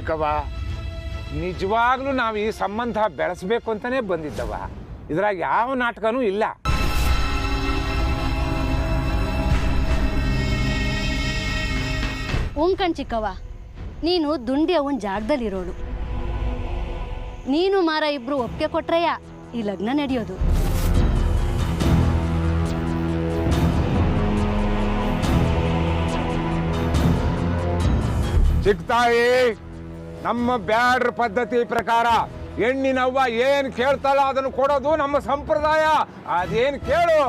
ಚಿಕ್ಕವ್ವ, ನಿಜವಾಗ್ಲೂ ನಾವು ಈ ಸಂಬಂಧ ಬೆಳೆಸ್ಬೇಕು ಅಂತಾನೆ ಬಂದಿದ್ದವ. ಇದ್ರಾಗ ಯಾವ ನಾಟಕನೂ ಇಲ್ಲ. ಉಂಕಣ್ ಚಿಕ್ಕವ್ವ, ನೀನು ದುಂಡಿ ಅವನ ಜಾಗದಲ್ಲಿರೋಳು. ನೀನು ಮಾರ ಇಬ್ರು ಒಪ್ಪಿಗೆ ಕೊಟ್ರಯ್ಯ ಈ ಲಗ್ನ ನಡೆಯೋದು. ಚಿಕ್ತಾಯಿ, ನಮ್ಮ ಬ್ಯಾಡ್ರ ಪದ್ಧತಿ ಪ್ರಕಾರ ಹೆಣ್ಣಿನವ್ವ ಏನ್ ಕೇಳ್ತಾಳ ಅದನ್ನು ಕೊಡೋದು ನಮ್ಮ ಸಂಪ್ರದಾಯ. ಅದೇನ್ ಕೇಳು.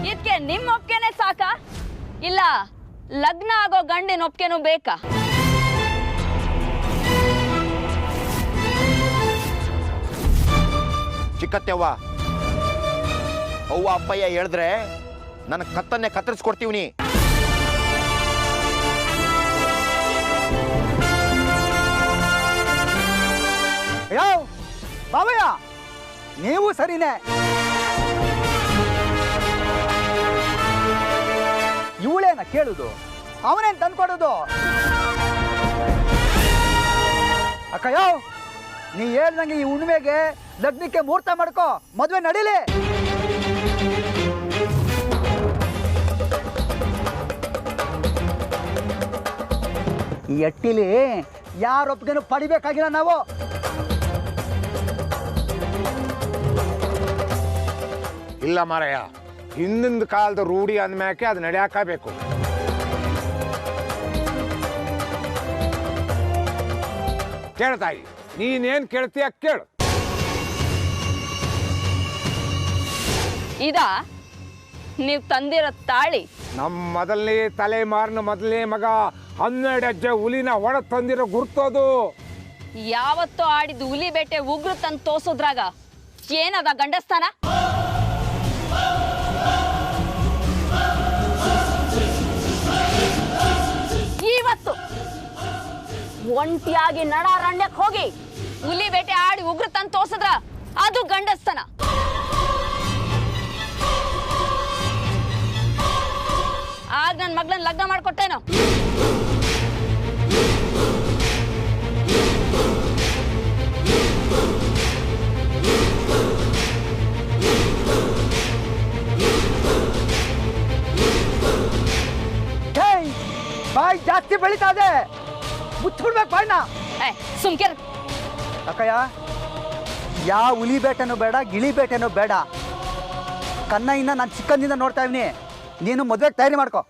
ಇದಕ್ಕೆ ನಿಮ್ಮ ಒಪ್ಪಿಗೆನೆ ಸಾಕ, ಇಲ್ಲ ಲಗ್ನ ಆಗೋ ಗಂಡಿನ ಒಪ್ಪಿಗೆನೂ ಬೇಕಾ? ಚಿಕ್ಕತ್ತೆವ್ವ, ಅವ್ವ ಅಪ್ಪಯ್ಯ ಹೇಳಿದ್ರೆ ನನ್ನ ಕತ್ತನ್ನೇ ಕತ್ತರಿಸ್ಕೊಡ್ತೀವಿ. ಯಾವ ಬಾಬಯ್ಯ, ನೀವು ಸರಿನೇ. ಇವಳೇನ ಕೇಳುದು, ಅವನೇನ್ ತಂದ್ಕೊಡೋದು? ಅಕ್ಕ ಯಾವ ನೀ ಹೇಳ್ದಂಗೆ ಈ ಹುಣ್ಣಿಮೆಗೆ ಲಗ್ನಕ್ಕೆ ಮುಹೂರ್ತ ಮಾಡ್ಕೋ, ಮದುವೆ ನಡೀಲಿ. ಈ ಅಟ್ಟಿಲಿ ಯಾರೊಪ್ಪಿಗೆನೂ ಪಡಿಬೇಕಾಗಿಲ್ಲ ನಾವು. ಇಲ್ಲ ಮಾರಯ್ಯ, ಹಿಂದಿನ ಕಾಲದ ರೂಢಿ ಅಂದ್ಮ್ಯಾಕೆ ಅದು ನಡೆಯಾಕಬೇಕು. ಕೇಳ್ತಾಯಿ, ನೀನೇನ್ ಕೇಳ್ತೀಯ ಕೇಳು. ಇದ ನೀವು ತಂದಿರೋ ತಾಳಿ ನಮ್ಮ ಮೊದಲನೇ ತಲೆಮಾರಿನ ಮೊದಲನೇ ಮಗ 12 ಹೆಜ್ಜೆ ಹುಲಿನ ಹೊಡ ತಂದಿರೋ ಗುರ್ತೋದು. ಯಾವತ್ತೋ ಆಡಿದ ಹುಲಿ ಬೇಟೆ ಉಗ್ರು ತಂದು ತೋರ್ಸೋದ್ರಾಗ ಏನದ ಗಂಡಸ್ಥಾನ? ಇವತ್ತು ಒಂಟಿಯಾಗಿ ನಡಾರಣ್ಯಕ್ಕೆ ಹೋಗಿ ಹುಲಿ ಬೇಟೆ ಆಡಿ ಉಗ್ರು ತಂದು ತೋರ್ಸದ್ರ ಅದು ಗಂಡಸ್ಥಾನ. ಆಗ ನನ್ನ ಮಗಳನ್ನ ಲಗ್ನ ಮಾಡ್ಕೊಟ್ಟೇನೋ. ಬಾಯಿ ಜಾಸ್ತಿ ಬೆಳೀತಾ ಇದೆ, ಮುಚ್ಚಿಬಿಡ್ಬೇಕು ಬಾಯ್ನ. ಸುಮ್ಕಿರ್ ಅಕ್ಕಯ್ಯ, ಯಾವ ಹುಲಿ ಬೇಟೆನೂ ಬೇಡ, ಗಿಳಿ ಬೇಟೆನೂ ಬೇಡ. ಕನ್ನಯ್ಯನ ನಾನು ಚಿಕ್ಕಂದಿಂದ ನೋಡ್ತಾ ಇವ್ನಿ. ನೀನು ಮದುವೆಗೆ ತಯಾರಿ ಮಾಡ್ಕೊ.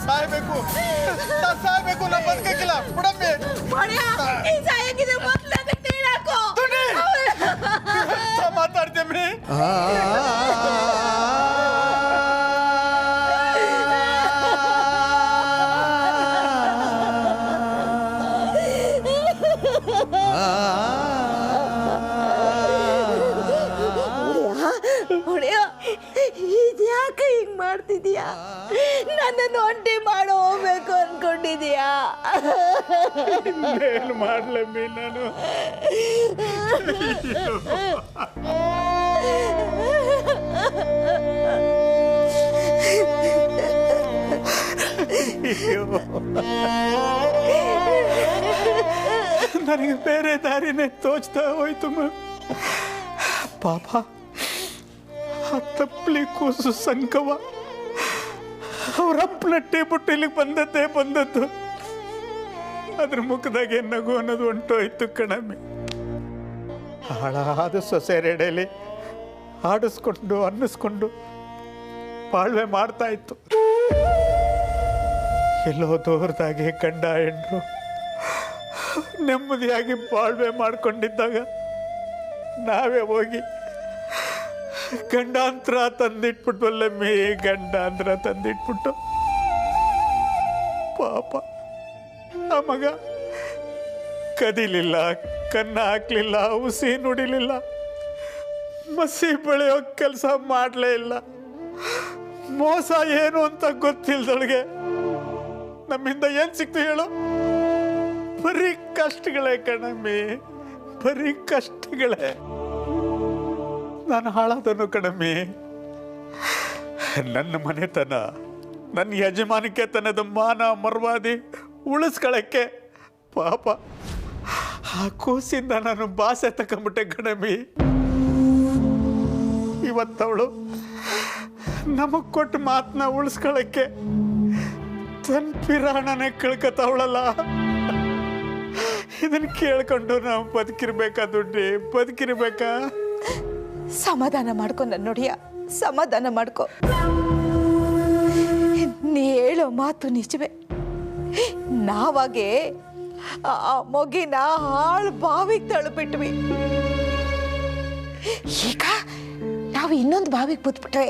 ಸಾಯ್ಬೇಕು ನಾ ಬದುಕಕ್ಕಿಲ್ಲ ಬಿಡಮ್ಮಿ ಮಾತಾಡ್ತೇಮ್ರಿ ಇದ್ಯಾಕೆ ಹಿಂಗ್ ಮಾಡ್ತಿದ್ಯಾ? ನನ್ನನ್ನು ಒಂಟಿ ಮಾಡೋ ಹೋಗ್ಬೇಕು ಅನ್ಕೊಂಡಿದ್ಯಾ? ಏನು ಮಾಡ್ಲಮ್ಮಿ ನಾನು ನನಗೆ ಬೇರೆ ದಾರಿನೇ ತೋಚ್ತಾ ಹೋಯ್ತು ಪಾಪ ತಪ್ಪಲಿ ಕೂಸು ಸಂಕವ ಅವರಪ್ಪನ ಟೇಪುಟ್ಟು ಇಲ್ಲಿಗೆ ಬಂದದ್ದು ಅದ್ರ ಮುಖದಾಗೆ ನಗು ಅನ್ನೋದು ಹೊಂಟೋಯ್ತು ಕಣಮ್ಮಿ. ಹಾಳಾದ ಸೊಸೆರೆಡೆಯಲ್ಲಿ ಆಡಿಸ್ಕೊಂಡು ಅನ್ನಿಸ್ಕೊಂಡು ಬಾಳ್ವೆ ಮಾಡ್ತಾ ಇತ್ತು. ಎಲ್ಲೋ ದೂರದಾಗೆ ಗಂಡ ಹೆಂಡ್ರು ನೆಮ್ಮದಿಯಾಗಿ ಬಾಳ್ವೆ ಮಾಡ್ಕೊಂಡಿದ್ದಾಗ ನಾವೇ ಹೋಗಿ ಗಂಡಾಂತರ ತಂದಿಟ್ಬಿಟ್ವಲ್ಲಮ್ಮಿ, ಗಂಡಾಂತರ ತಂದಿಟ್ಬಿಟ್ಟು ಪಾಪ ಆ ಮಗ ಕದಿಲಿಲ್ಲ, ಕನ್ನ ಹಾಕ್ಲಿಲ್ಲ, ಉಸಿ ನುಡಿಲಿಲ್ಲ, ಮಸಿ ಬೆಳೆಯೋ ಕೆಲಸ ಮಾಡಲೇ ಇಲ್ಲ. ಮೋಸ ಏನು ಅಂತ ಗೊತ್ತಿಲ್ದೊಳಗೆ ನಮ್ಮಿಂದ ಏನ್ ಸಿಕ್ತು ಹೇಳು? ಬರೀ ಕಷ್ಟಗಳೇ ಕಣಮ್ಮಿ, ಬರೀ ಕಷ್ಟಗಳೇ. ನಾನು ಹಾಳಾದನು ಕಣಮ್ಮಿ. ನನ್ನ ಮನೆತನ, ನನ್ನ ಯಜಮಾನಿಕೆತನದ ಮಾನ ಮರ್ವಾದಿ ಉಳಿಸ್ಕೊಳ್ಳಕ್ಕೆ ಪಾಪ ಆ ಕೂಸಿಂದ ನಾನು ಭಾಷೆ ತಕೊಂಬಿಟ್ಟೆ ಕಣಮ್ಮಿ. ಇವತ್ತವಳು ನಮಗ್ ಕೊಟ್ಟು ಮಾತನ್ನ ಉಳಿಸ್ಕೊಳ್ಳಕ್ಕೆ ತನ್ನ ಪಿರಾಣನೆ ಕಳ್ಕತ್ತವಳಲ್ಲ. ಇದನ್ನ ಕೇಳ್ಕೊಂಡು ನಾವು ಬದುಕಿರ್ಬೇಕಾ ದುಡ್ಡಿ, ಬದುಕಿರ್ಬೇಕಾ? ಸಮಾಧಾನ ಮಾಡ್ಕೊ ನನ್ನ ನೋಡಿಯ, ಸಮಾಧಾನ ಮಾಡ್ಕೊ. ನೀ ಹೇಳೋ ಮಾತು ನಿಜವೇ. ನಾವಾಗೆ ಆ ಮಗಿನ ಹಾಳು ಬಾವಿಗೆ ತಳ್ಬಿಟ್ವಿ. ಈಗ ನಾವು ಇನ್ನೊಂದು ಬಾವಿಗೆ ಬುದ್ಬಿಟ್ರೆ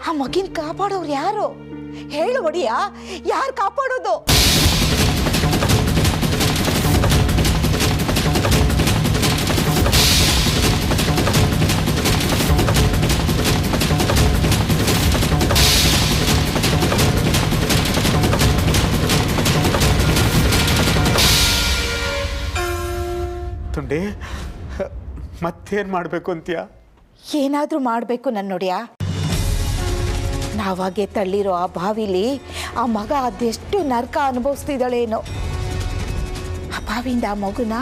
ಆ ಮಗಿನ ಕಾಪಾಡೋರು ಯಾರು ಹೇಳು ಒಡಿಯ? ಯಾರು ಕಾಪಾಡೋದು? ತುಂಡಿ, ಮತ್ತೇನ್ ಮಾಡ್ಬೇಕು ಅಂತೀಯ? ಏನಾದ್ರೂ ಮಾಡ್ಬೇಕು ನನ್ನ ನೋಡಿಯ. ನಾವಾಗೆ ತಳ್ಳಿರೋ ಆ ಬಾವಿಲಿ ಆ ಮಗ ಅದೆಷ್ಟು ನರಕ ಅನುಭವಿಸ್ತಿದ್ದಾಳೇನೋ. ಆ ಬಾವಿಯಿಂದ ಆ ಮಗುನ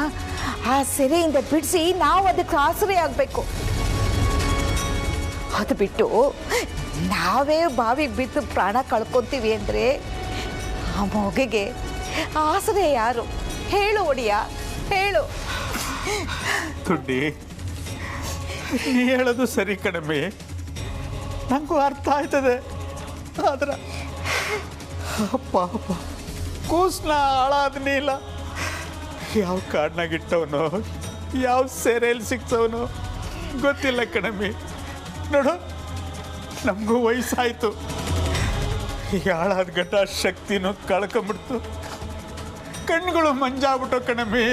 ಆ ಸೆರೆಯಿಂದ ಬಿಡಿಸಿ ನಾವು ಅದಕ್ಕೆ ಆಸರೆ ಆಗಬೇಕು. ಅದು ಬಿಟ್ಟು ನಾವೇ ಬಾವಿಗೆ ಬಿದ್ದು ಪ್ರಾಣ ಕಳ್ಕೊತೀವಿ ಅಂದರೆ ಆ ಮಗುಗೆ ಆಸರೆ ಯಾರು ಹೇಳು ಒಡಿಯ, ಹೇಳು. ತುಂಡಿ, ನೀ ಹೇಳೋದು ಸರಿ ಕಣಮ್ಮಿ, ನಂಗೂ ಅರ್ಥ ಆಯ್ತದೆ. ಆದ್ರೆ ಪಾಪ ಕೂಸ್ನ ಹಾಳಾದ್ನಿಲ್ಲ. ಯಾವ ಕಾಡ್ನಾಗಿಟ್ಟವನು, ಯಾವ ಸೆರೆಯಲ್ಲಿ ಸಿಕ್ತವನು ಗೊತ್ತಿಲ್ಲ ಕಣಮ್ಮಿ. ನೋಡು, ನಮಗೂ ವಯಸ್ಸಾಯ್ತು. ಈ ಹಾಳಾದ ಗಂಟ ಶಕ್ತಿನೂ ಕಳ್ಕೊಂಬಿಡ್ತು. ಕಣ್ಗಳು ಮಂಜಾಗ್ಬಿಟ್ಟು ಕಣಮ್ಮಿ.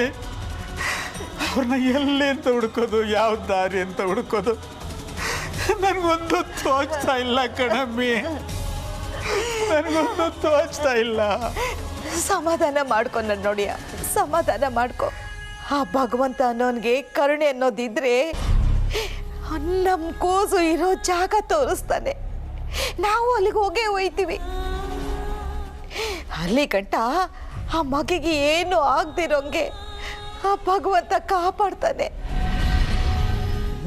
ಅವ್ರನ್ನ ಎಲ್ಲಿ ಅಂತ ಹುಡ್ಕೋದು, ಯಾವ ದಾರಿ ಅಂತ ಹುಡ್ಕೋದು ನನಗೊಂದು ತೋಚ್ತಾ ಇಲ್ಲ ಕಣಮ್ಮಿ, ನನಗೊಂದು ತೋಚ್ತಾ ಇಲ್ಲ. ಸಮಾಧಾನ ಮಾಡ್ಕೊ ನನ್ನ ನೋಡಿಯ, ಸಮಾಧಾನ ಮಾಡ್ಕೊ. ಆ ಭಗವಂತ ಅನ್ನೋನ್ಗೆ ಕರುಣೆ ಅನ್ನೋದಿದ್ರೆ ನಮ್ಮ ಕೂಸು ಇರೋ ಜಾಗ ತೋರಿಸ್ತಾನೆ. ನಾವು ಅಲ್ಲಿಗೆ ಹೋಗೇ ಹೋಯ್ತೀವಿ. ಅಲ್ಲಿ ಗಂಟ ಆ ಮಗಿಗೆ ಏನು ಆಗದಿರೋಂಗೆ ಆ ಭಗವಂತ ಕಾಪಾಡ್ತಾನೆ.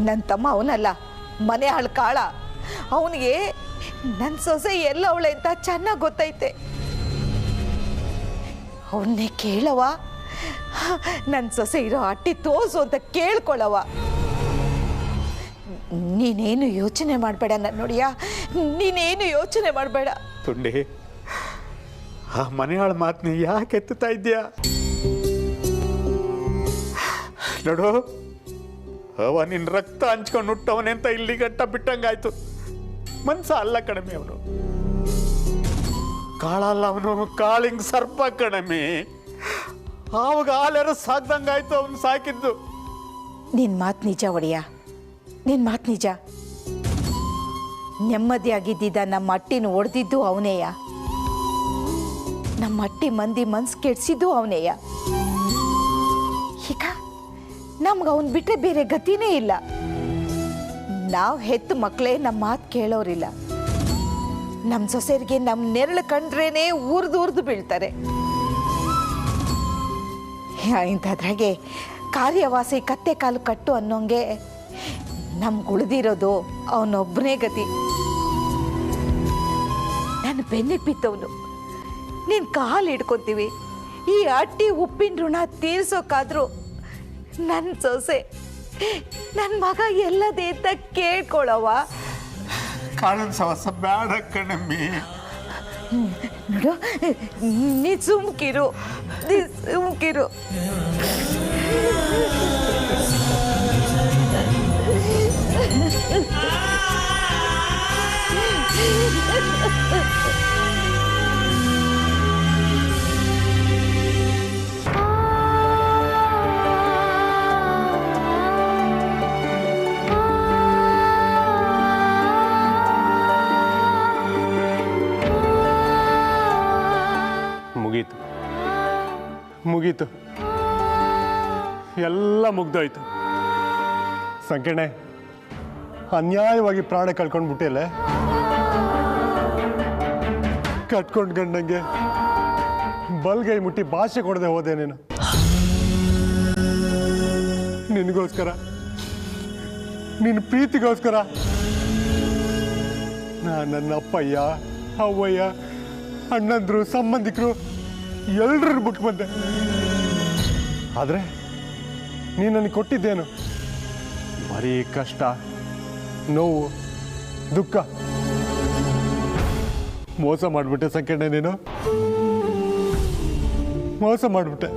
ನನ್ನ ತಮ್ಮ ಅವನಲ್ಲ, ಮನೆ ಕಾಳ. ಅವನಿಗೆ ನನ್ನ ಸೊಸೆ ಎಲ್ಲ ಅವಳೆ ಅಂತ ಚೆನ್ನಾಗಿ ಗೊತ್ತೈತೆ. ಅವನ್ನೇ ಕೇಳವ, ನನ್ನ ಸೊಸೆ ಇರೋ ಅಟ್ಟಿ ತೋರ್ಸು ಅಂತ ಕೇಳ್ಕೊಳ್ಳವ. ನೀನೇನು ಯೋಚನೆ ಮಾಡಬೇಡ ನನ್ನ ನೋಡಿಯ, ನೀನೇನು ಯೋಚನೆ ಮಾಡಬೇಡ. ತುಂಡಿ, ಆ ಮನೆಯಾಳ ಮಾತನ್ನ ಯಾಕೆ ಎತ್ತುತ್ತಾ ಇದ್ದೀಯಾ? ನೋಡು, ಅವ ನಿನ್ನ ರಕ್ತ ಹಂಚ್ಕೊಂಡು ಹುಟ್ಟವನೇ ಅಂತ ಇಲ್ಲಿ ಗಟ್ಟ ಬಿಟ್ಟಂಗಾಯ್ತು. ಮನ್ಸ ಅಲ್ಲ ಕಣಮೆ ಅವನು, ಕಾಳಲ್ಲ ಅವನು, ಕಾಳಿಂಗ್ ಸರ್ಪ ಕಣಮೆ. ಆವಾಗ ಹಾಲೆರ ಸಾಕ್ದಂಗಾಯ್ತು ಅವನು ಸಾಕಿದ್ದು. ನಿನ್ನ ಮಾತು ನಿಜ ಒಡೆಯ, ನಿನ್ನ ಮಾತು ನಿಜ. ನೆಮ್ಮದಿಯಾಗಿದ್ದಿದ್ದ ನಮ್ಮ ಅಟ್ಟಿನ ಒಡೆದಿದ್ದು ಅವನೇಯ, ನಮ್ಮ ಅಟ್ಟಿ ಮಂದಿ ಮನ್ಸು ಕೆಡ್ಸಿದ್ದು ಅವನೇಯ. ಈಗ ನಮ್ಗೆ ಅವನು ಬಿಟ್ಟರೆ ಬೇರೆ ಗತಿನೇ ಇಲ್ಲ. ನಾವು ಹೆತ್ತು ಮಕ್ಕಳೇ ನಮ್ಮ ಮಾತು ಕೇಳೋರಿಲ್ಲ. ನಮ್ಮ ಸೊಸೆಯರಿಗೆ ನಮ್ಮ ನೆರಳು ಕಂಡ್ರೇನೆ ಊರ್ದು ಬೀಳ್ತಾರೆ. ಇಂಥದ್ರಾಗೆ ಕಾರ್ಯವಾಸಿ ಕತ್ತೆ ಕಾಲು ಕಟ್ಟು ಅನ್ನೋಂಗೆ ನಮ್ಗೆ ಉಳಿದಿರೋದು ಅವನೊಬ್ಬನೇ ಗತಿ. ನನ್ನ ಬೆನ್ನಿಗೆ ಬಿತ್ತವನು, ನೀನು ಕಾಲು ಹಿಡ್ಕೊತೀವಿ. ಈ ಅಟ್ಟಿ ಉಪ್ಪಿನ ಋಣ ತೀರ್ಸೋಕ್ಕಾದ್ರೂ ನನ್ನ ಸೊಸೆ, ನನ್ನ ಮಗ ಎಲ್ಲದೇ ಅಂತ ಕೇಳ್ಕೊಳವ. ಕಾಳನ್ ಸವಸ ಬೇಡ ಕಣಮ್ಮಿ. ನೋಡು, ನೀ ಸುಮ್ಕಿರು. ಮುಗೀತು, ಎಲ್ಲ ಮುಗ್ದೋಯ್ತು. ಸಂಕೇಣೆ, ಅನ್ಯಾಯವಾಗಿ ಪ್ರಾಣ ಕಳ್ಕೊಂಡ್ಬಿಟ್ಟಿಲ್ಲ. ಕಟ್ಕೊಂಡು ಗಂಡಂಗೆ ಬಲ್ಗೈ ಮುಟ್ಟಿ ಭಾಷೆ ಕೊಡದೆ ಹೋದೆ ನೀನು. ನಿನಗೋಸ್ಕರ, ನಿನ್ನ ಪ್ರೀತಿಗೋಸ್ಕರ ನನ್ನ ಅಪ್ಪಯ್ಯ, ಅವ್ವಯ್ಯ, ಅಣ್ಣಂದ್ರು, ಸಂಬಂಧಿಕರು ಎಲ್ಲರನ್ನು ಬಿಟ್ಟು ಬಂದೆ. ಆದರೆ ನೀನು ನನಗೆ ಕೊಟ್ಟಿದ್ದೇನು? ಬರೀ ಕಷ್ಟ, ನೋವು, ದುಃಖ. ಮೋಸ ಮಾಡಿಬಿಟ್ಟೆ ಸಂಕೇಣ, ನೀನು ಮೋಸ ಮಾಡಿಬಿಟ್ಟೆ.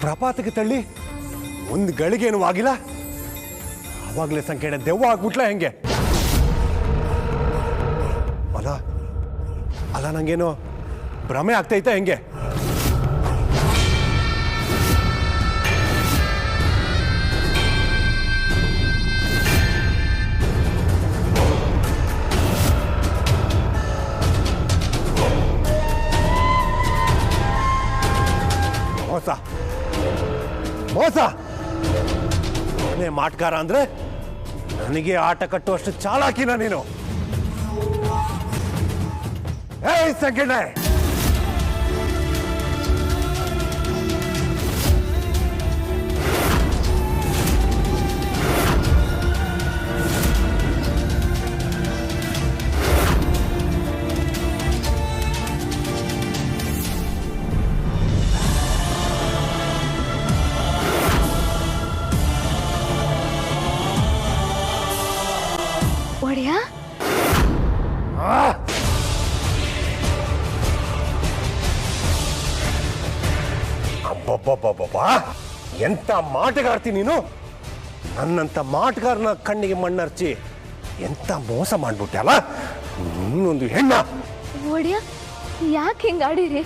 ಪ್ರಪಾತಕ್ಕೆ ತಳ್ಳಿ ಒಂದು ಗಳಿಗೇನು ಆಗಿಲ್ಲ. ಅವಾಗಲೇ ಸಂಕೇಣ ದೆವ್ವ ಆಗ್ಬಿಟ್ಲ ಹೆಂಗೆ? ಅಲ್ಲ ನಂಗೇನು ಭ್ರಮೆ ಆಗ್ತೈತೆ ಹೆಂಗೆ? ಮೋಸ ಮೋಸ. ನಾನೇ ಮಾಟ್ಕಾರ ಅಂದ್ರೆ ನನಗೆ ಆಟ ಕಟ್ಟುವಷ್ಟು ಚಾಲಾಕಿನ ನೀನು. ಏಯ್ ಸಂಕೇಣ, ಒಡೆಯ ಅಬ್ಬಬ್ಬಬ್ಬಬ್ಬ ಎಂತ ಮಾಟಗಾರ್ತಿ ನೀನು. ನನ್ನಂತ ಮಾಟಗಾರನ ಕಣ್ಣಿಗೆ ಮಣ್ಣರ್ಚಿ ಎಂತ ಮೋಸ ಮಾಡ್ಬಿಟ್ಟೆ ಅಲ್ಲ ನೀನೊಂದು ಹೆಣ್ಣ. ಒಡೆಯ ಯಾಕೆ ಹಿಂಗೆ ಆಡಿರಿ?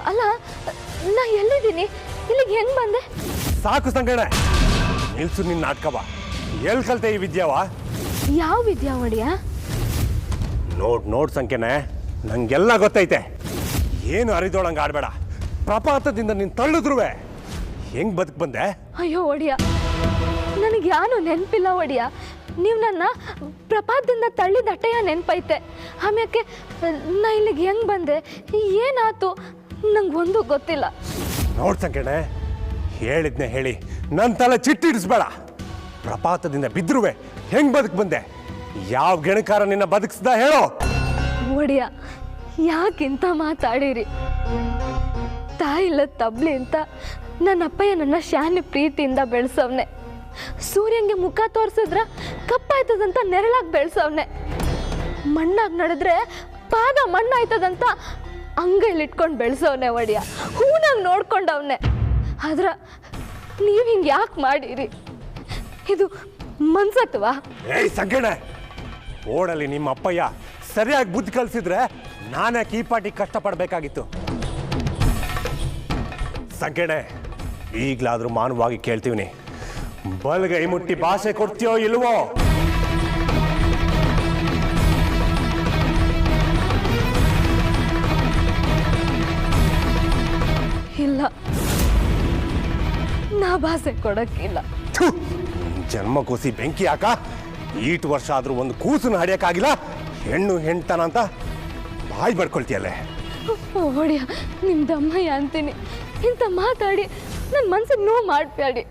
ಅಲ್ಲ ನಾ ಎಲ್ಲಿದ್ದೀನಿ? ಇಲ್ಲಿಗೆ ಹೆಂಗ್ ಬಂದೆ? ಸಾಕು ಸಂಗಣ, ನಿಲ್ಸು ನಿನ್ನ ನಾಟಕವ. ಎಲ್ಲಿ ಕಲ್ತೆ ಈ ವಿದ್ಯಾವ? ಯಾವ ವಿದ್ಯಾ ಒಡೆಯ? ನೋಡ್ ಸಂಖ್ಯೆನೆ, ನಂಗೆಲ್ಲ ಗೊತ್ತೈತೆ. ಏನು ಅರಿದೋಳಂಗೆ ಆಡ್ಬೇಡ. ಪ್ರಪಾತದಿಂದ ನೀನು ತಳ್ಳಿದ್ರುವೆ ಹೆಂಗ್ ಬದುಕ್ ಬಂದೆ? ಅಯ್ಯೋ ಒಡೆಯ, ನನಗೆ ಯಾನು ನೆನಪಿಲ್ಲ ಒಡೆಯ. ನೀವು ನನ್ನ ಪ್ರಪಾತದಿಂದ ತಳ್ಳಿದ ಅಟ್ಟೆಯ ನೆನಪೈತೆ. ಆಮ್ಯಾಕೆ ನಾ ಇಲ್ಲಿಗೆ ಹೆಂಗ್ ಬಂದೆ, ಏನಾಯ್ತು, ನಂಗೆ ಒಂದು ಗೊತ್ತಿಲ್ಲ. ನೋಡ್ ಸಂಖ್ಯೆನೆ, ಹೇಳಿದ್ನೆ ಹೇಳಿ ನನ್ನ ತಲೆ ಚಿಟ್ಟಿಡಿಸ್ಬೇಡ. ಪ್ರಪಾತದಿಂದ ಬಿದ್ರುವೆ ಹೆಂಗ್ ಬದುಕ್ ಬಂದೆ? ಯಾವ ಗೆಣಕಾರ ನಿನ್ನ ಬದುಕಿಸ್ದ ಹೇಳೋ? ಒಡೆಯ ಯಾಕಿಂತ ಮಾತಾಡಿರಿ? ತಾಯಿಲ್ಲ ತಬ್ಲಿ ಅಂತ ನನ್ನ ಅಪ್ಪಯ್ಯ ನನ್ನ ಶಾನೆ ಪ್ರೀತಿಯಿಂದ ಬೆಳೆಸವ್ನೆ. ಸೂರ್ಯಂಗೆ ಮುಖ ತೋರಿಸಿದ್ರ ಕಪ್ಪಾಯ್ತದಂತ ನೆರಳಾಗಿ ಬೆಳೆಸವ್ನೆ. ಮಣ್ಣಾಗಿ ನಡೆದ್ರೆ ಪಾದ ಮಣ್ಣಾಯ್ತದಂತ ಅಂಗೈಲಿಟ್ಕೊಂಡು ಬೆಳೆಸವ್ನೆ ಒಡೆಯ. ಹೂನಂಗೆ ನೋಡ್ಕೊಂಡವ್ನೆ. ಆದ್ರ ನೀವು ಹಿಂಗೆ ಯಾಕೆ ಮಾಡಿರಿ? ಇದು ಮನ್ಸತ್ವಾ? ಏಯ್ ಸಂಗಣ, ಓಡಲ್ಲಿ ನಿಮ್ಮ ಅಪ್ಪಯ್ಯ ಸರಿಯಾಗಿ ಬುದ್ಧಿ ಕಲಿಸಿದ್ರೆ ನಾನೇ ಕೀಪಾಟಿ ಕಷ್ಟಪಡಬೇಕಾಗಿತ್ತು. ಸಂಗಣೆ, ಈಗಲಾದ್ರೂ ಮಾನವಾಗಿ ಕೇಳ್ತೀವಿ, ಬಲ್ಗೈ ಮುಟ್ಟಿ ಭಾಷೆ ಕೊಡ್ತೀಯೋ ಇಲ್ವೋ? ಇಲ್ಲ, ನಾ ಭಾಷೆ ಕೊಡಕ್ಕಿಲ್ಲ. ಜನ್ಮ ಕೂಸಿ ಬೆಂಕಿ ಹಾಕ. ಈಟು ವರ್ಷ ಆದ್ರೂ ಒಂದು ಕೂಸನ್ನು ಹಡಿಯಕ್ಕಾಗಿಲ್ಲ. ಹೆಣ್ಣು ಹೆಣ್ತನ ಅಂತ ಬಾಯಿ ಬಡ್ಕೊಳ್ತೀಯಲ್ಲೇ. ಒಡೆಯ, ನಿಮ್ದಮ್ಮಯ್ಯ ಅಂತೀನಿ. ಇಂಥ ಮಾತಾಡಿ ನನ್ನ ಮನ್ಸಿಗೆ ನೋವು ಮಾಡ್ಬೇಡಿ.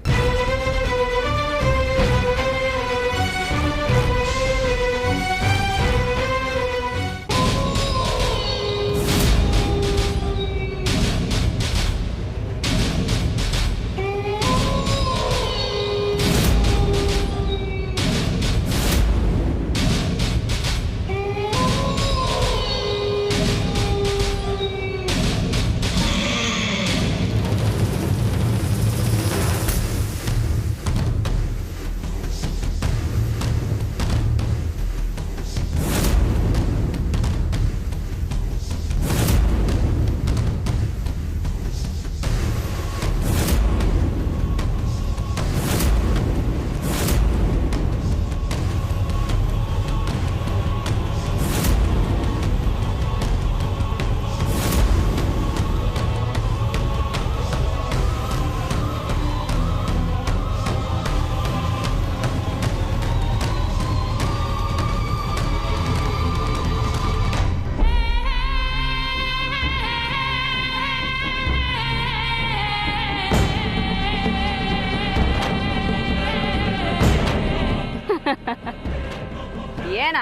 ಏನ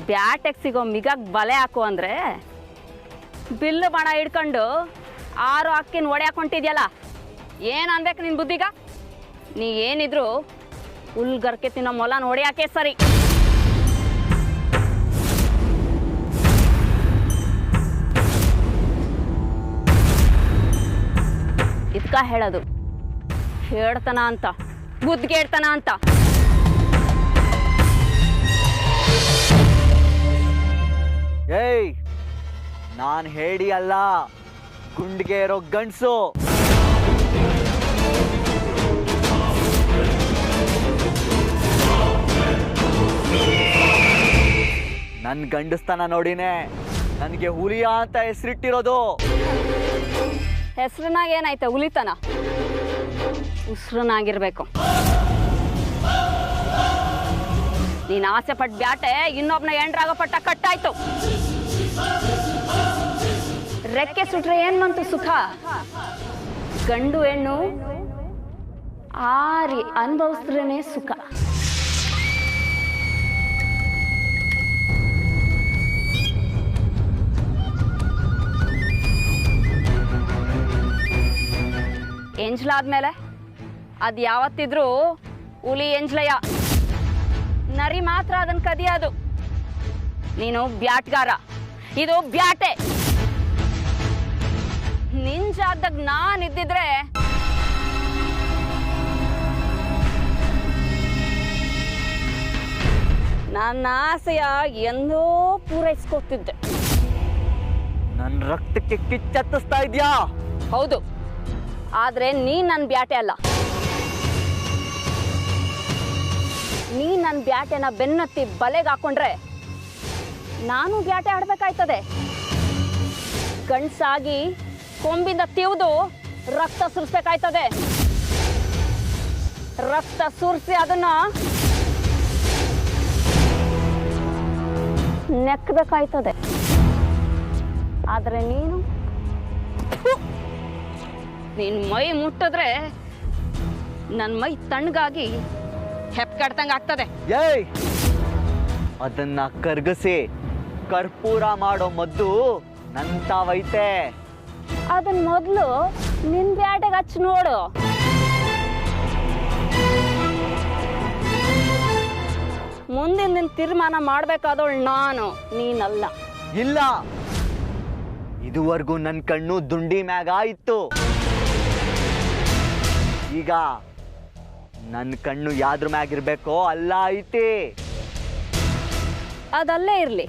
ಬ್ಯಾಟೆಗೆ ಸಿಗೋ ಮಿಗಾಗ್ ಬಲೆ ಹಾಕು ಅಂದ್ರೆ ಬಿಲ್ಲು ಬಣ ಹಿಡ್ಕೊಂಡು 6 ಅಕ್ಕಿನ ಹೊಡ್ಯಾಕೊಂಟಿದ್ಯಲ್ಲ, ಏನು ಅನ್ಬೇಕು ನಿನ್ನ ಬುದ್ಧಿಗ? ನೀ ಏನಿದ್ರು ಹುಲ್ಗರ್ಕೆ ತಿನ್ನೋ ಮೊಲ ಹೊಡ್ಯಾಕೆ ಸರಿ. ಇದಕ್ಕ ಹೇಳೋದು ಹೇಳ್ತಾನ ಅಂತ, ಬುದ್ಧಿಗೇಡ್ತಾನ ಅಂತ. ಏಯ್, ನಾನು ಹೇಳಿ ಅಲ್ಲ, ಗುಂಡ್ಗೆ ಇರೋ ಗಂಡ್ಸು. ನನ್ನ ಗಂಡಸ್ತನ ನೋಡಿನೇ ನನಗೆ ಹುಲಿಯ ಅಂತ ಹೆಸರಿಟ್ಟಿರೋದು. ಹೆಸರನಾಗ ಏನಾಯ್ತ ಹುಲಿತನ? ಉಸ್ರನಾಗಿರ್ಬೇಕು. ನೀನ್ ಆಸೆ ಪಟ್ಟ ಬ್ಯಾಟೆ ಇನ್ನೊಬ್ನ ಎಂಡ್ರಾಗ ಪಟ್ಟ ಕಟ್ಟಾಯ್ತು. ರೆಕ್ಕೆ ಸುಟ್ರೆ ಏನ್ ಬಂತು ಸುಖ? ಗಂಡು ಹೆಣ್ಣು ಆರಿ ಅನುಭವಿಸ್ರೇನೆ ಸುಖ. ಎಂಜ್ಲಾದ್ಮೇಲೆ ಅದು ಯಾವತ್ತಿದ್ರೂ ಹುಲಿ ಎಂಜ್ಲಯ್ಯ. ನರಿ ಮಾತ್ರ ಅದನ್ನ ಕದಿಯೋದು. ನೀನು ಬ್ಯಾಟ್ಗಾರ, ಇದು ಬ್ಯಾಟೆ. ನಿನ್ ಜಾಗದಾಗ ನಾನಿದ್ದಿದ್ರೆ ನನ್ನ ಆಸೆಯ ಎಂದೋ ಪೂರೈಸ್ಕೊತಿದ್ದೆ. ನನ್ನ ರಕ್ತಕ್ಕೆ ಕಿಚ್ಚತ್ತಿಸ್ತಾ ಇದ್ಯಾ? ಹೌದು, ಆದ್ರೆ ನೀನ್ ನನ್ನ ಬ್ಯಾಟೆ ಅಲ್ಲ. ನೀ ನನ್ನ ಬ್ಯಾಟೆನ ಬೆನ್ನತ್ತಿ ಬಲೆಗೆ ಹಾಕೊಂಡ್ರೆ ನಾನು ಬ್ಯಾಟೆ ಆಡ್ಬೇಕಾಯ್ತದೆ. ಗಂಡ್ಸಾಗಿ ಕೊಂಬಿಂದ ತಿವಿದು ರಕ್ತ ಸುರಿಸ್ಬೇಕಾಯ್ತದೆ. ರಕ್ತ ಸುರಿಸಿ ಅದನ್ನ ನೆಕ್ಕಬೇಕಾಯ್ತದೆ. ಆದ್ರೆ ನೀನು ನಿನ್ ಮೈ ಮುಟ್ಟಿದ್ರೆ ನನ್ನ ಮೈ ತಣ್ಣಗಾಗಿ ಹೆಪ್ಕಡ್ತಂಗ ಆಗ್ತದೆ. ಏಯ್, ಅದನ್ನ ಕರ್ಗಸಿ ಕರ್ಪೂರ ಮಾಡೋ ಮದ್ದು ನಂತಾವೈತೆ. ಅದನ್ನ ಮೊದಲು ನಿನ್ ಬ್ಯಾಟೆಗೆ ಹಚ್ಚಿ ನೋಡು. ಮುಂದಿನ ನಿನ್ ತೀರ್ಮಾನ ಮಾಡ್ಬೇಕಾದವಳು ನಾನು, ನೀನಲ್ಲ. ಇಲ್ಲ, ಇದುವರೆಗೂ ನನ್ನ ಕಣ್ಣು ದುಂಡಿ ಮ್ಯಾಗ ಇತ್ತು. ಈಗ ನನ್ನ ಕಣ್ಣು ಯಾದ್ರ ಮ್ಯಾಗಿರ್ಬೇಕೋ ಅಲ್ಲ ಐತಿ. ಅದಲ್ಲೇ ಇರ್ಲಿ.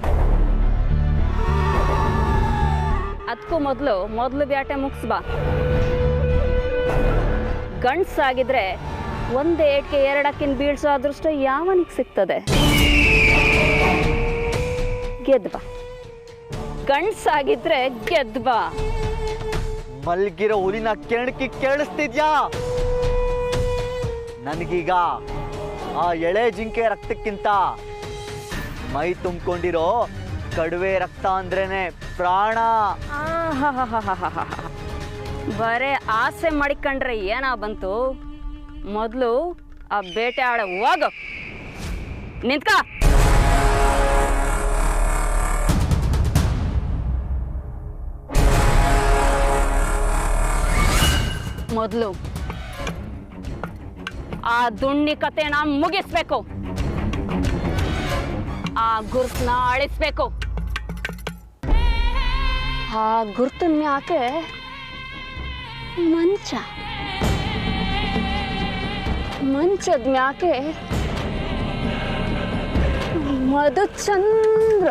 ಅದಕ್ಕೂ ಮೊದಲು ಬ್ಯಾಟೆ ಮುಗಿಸ್ಬಾ. ಗಂಡ್ಸಾಗಿದ್ರೆ ಒಂದೇ ಏಟ್ಗೆ ಎರಡಕ್ಕಿನ ಬೀಳ್ಸೋ ಅದೃಷ್ಟ ಯಾವನಿಗೆ ಸಿಗ್ತದೆ? ಗೆದ್ಬಾ. ಗಂಡ್ಸಾಗಿದ್ರೆ ಗೆದ್ಬಾ. ಮಲ್ಗಿರೋ ಹುಲಿನ ಕೆಣಕಿ ಕೇಳಿಸ್ತಿದ್ಯಾ? ನನಗೀಗ ಆ ಎಳೆ ಜಿಂಕೆ ರಕ್ತಕ್ಕಿಂತ ಮೈ ತುಂಬಿಕೊಂಡಿರೋ ಕಡುವೆ ರಕ್ತ ಅಂದ್ರೇನೆ ಪ್ರಾಣ. ಬರೇ ಆಸೆ ಮಾಡಿಕೊಂಡ್ರೆ ಏನ ಬಂತು? ಮೊದಲು ಆ ಬೇಟೆ ಆಡ ಹೋಗು. ನಿಂತ್ಕ. ಮೊದಲು ಆ ದುಣ್ಣಿ ಕತೆನ ಮುಗಿಸ್ಬೇಕು. ಆ ಗುರ್ತನ ಅಳಿಸ್ಬೇಕು. ಆ ಗುರ್ತನ್ ಮ್ಯಾಕೆ ಮಂಚದ ಮ್ಯಾಕೆ ಮಧುಚಂದ್ರ.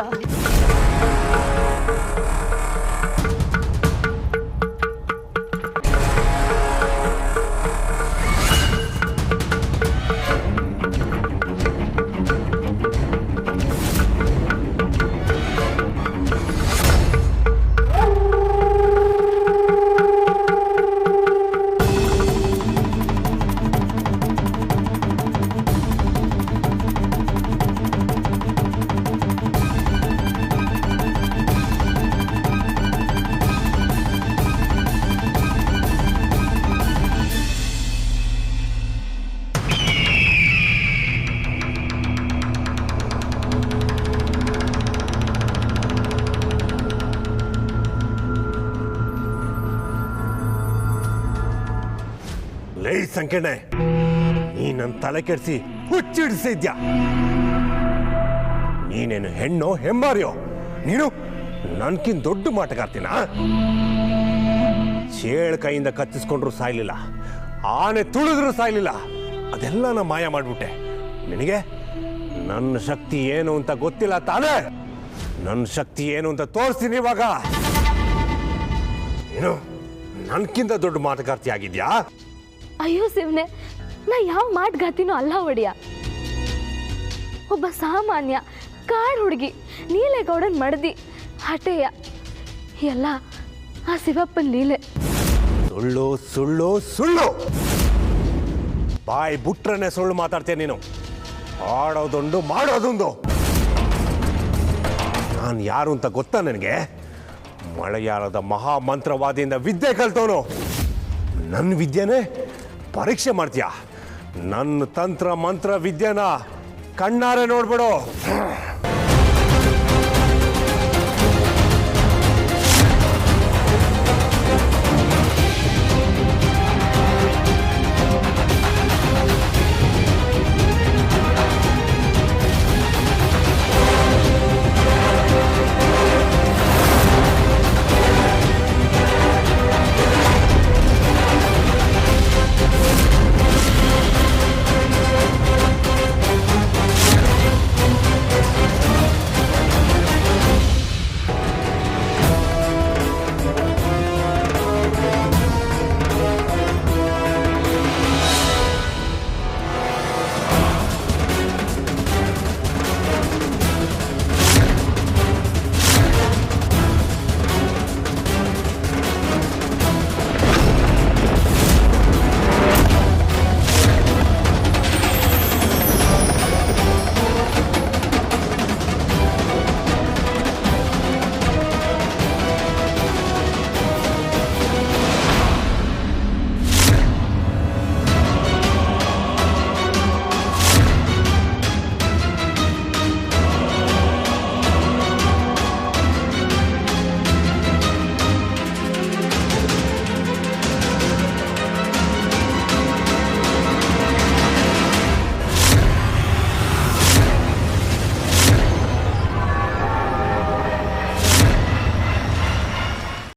ಲೇ ಸಂಕೇಣೆ, ನೀ ನನ್ನ ತಲೆ ಕೆಡಿಸಿ ಹುಚ್ಚಿಡಿಸಿದ್ಯಾ? ನೀನೇನು ಹೆಣ್ಣೋ ಹೆಮ್ಮಾರಿಯೋ? ನೀನು ನನ್ಕಿಂತ ದೊಡ್ಡ ಮಾಟಗಾರ್ತೀನ? ಚೇಳು ಕೈಯಿಂದ ಕತ್ತಿಸ್ಕೊಂಡ್ರು ಸಾಯ್ಲಿಲ್ಲ, ಆನೆ ತುಳಿದ್ರು ಸಾಯ್ಲಿಲ್ಲ, ಅದೆಲ್ಲ ನಾ ಮಾಯ ಮಾಡ್ಬಿಟ್ಟೆ. ನಿನಗೆ ನನ್ನ ಶಕ್ತಿ ಏನು ಅಂತ ಗೊತ್ತಿಲ್ಲ ತಾನೇ? ನನ್ನ ಶಕ್ತಿ ಏನು ಅಂತ ತೋರಿಸ್ತೀನಿ ಇವಾಗ. ಏನು ನನ್ಕಿಂತ ದೊಡ್ಡ ಮಾಟಗಾರ್ತಿ ಆಗಿದ್ಯಾ? ಅಯ್ಯೋ ಶಿವನೆ, ನಾ ಯಾವ ಮಾಟ್ಗಾತಿನೂ ಅಲ್ಲ ಒಡೆಯ. ಒಬ್ಬ ಸಾಮಾನ್ಯ ಕಾಡು ಹುಡುಗಿ, ನೀಲೇಗೌಡನ್ ಮಡದಿ, ಹಠೆಯ ಎಲ್ಲ ಆ ಶಿವಪ್ಪನ ಲೀಲೆ. ಸುಳ್ಳು ಸುಳ್ಳು ಸುಳ್ಳು. ಬಾಯಿ ಬುಟ್ರನೆ ಸುಳ್ಳು ಮಾತಾಡ್ತೇನೆ ನೀನು. ಆಡೋದೊಂದು ಮಾಡೋದೊಂದು. ನಾನು ಯಾರು ಅಂತ ಗೊತ್ತಾ ನನಗೆ? ಮಲಯಾಳದ ಮಹಾಮಂತ್ರವಾದಿಯಿಂದ ವಿದ್ಯೆ ಕಲ್ತವನು. ನನ್ನ ವಿದ್ಯೆನೇ ಪರೀಕ್ಷೆ ಮಾಡ್ತೀಯ? ನನ್ನ ತಂತ್ರ ಮಂತ್ರ ವಿದ್ಯೆನ ಕಣ್ಣಾರೆ ನೋಡ್ಬಿಡು.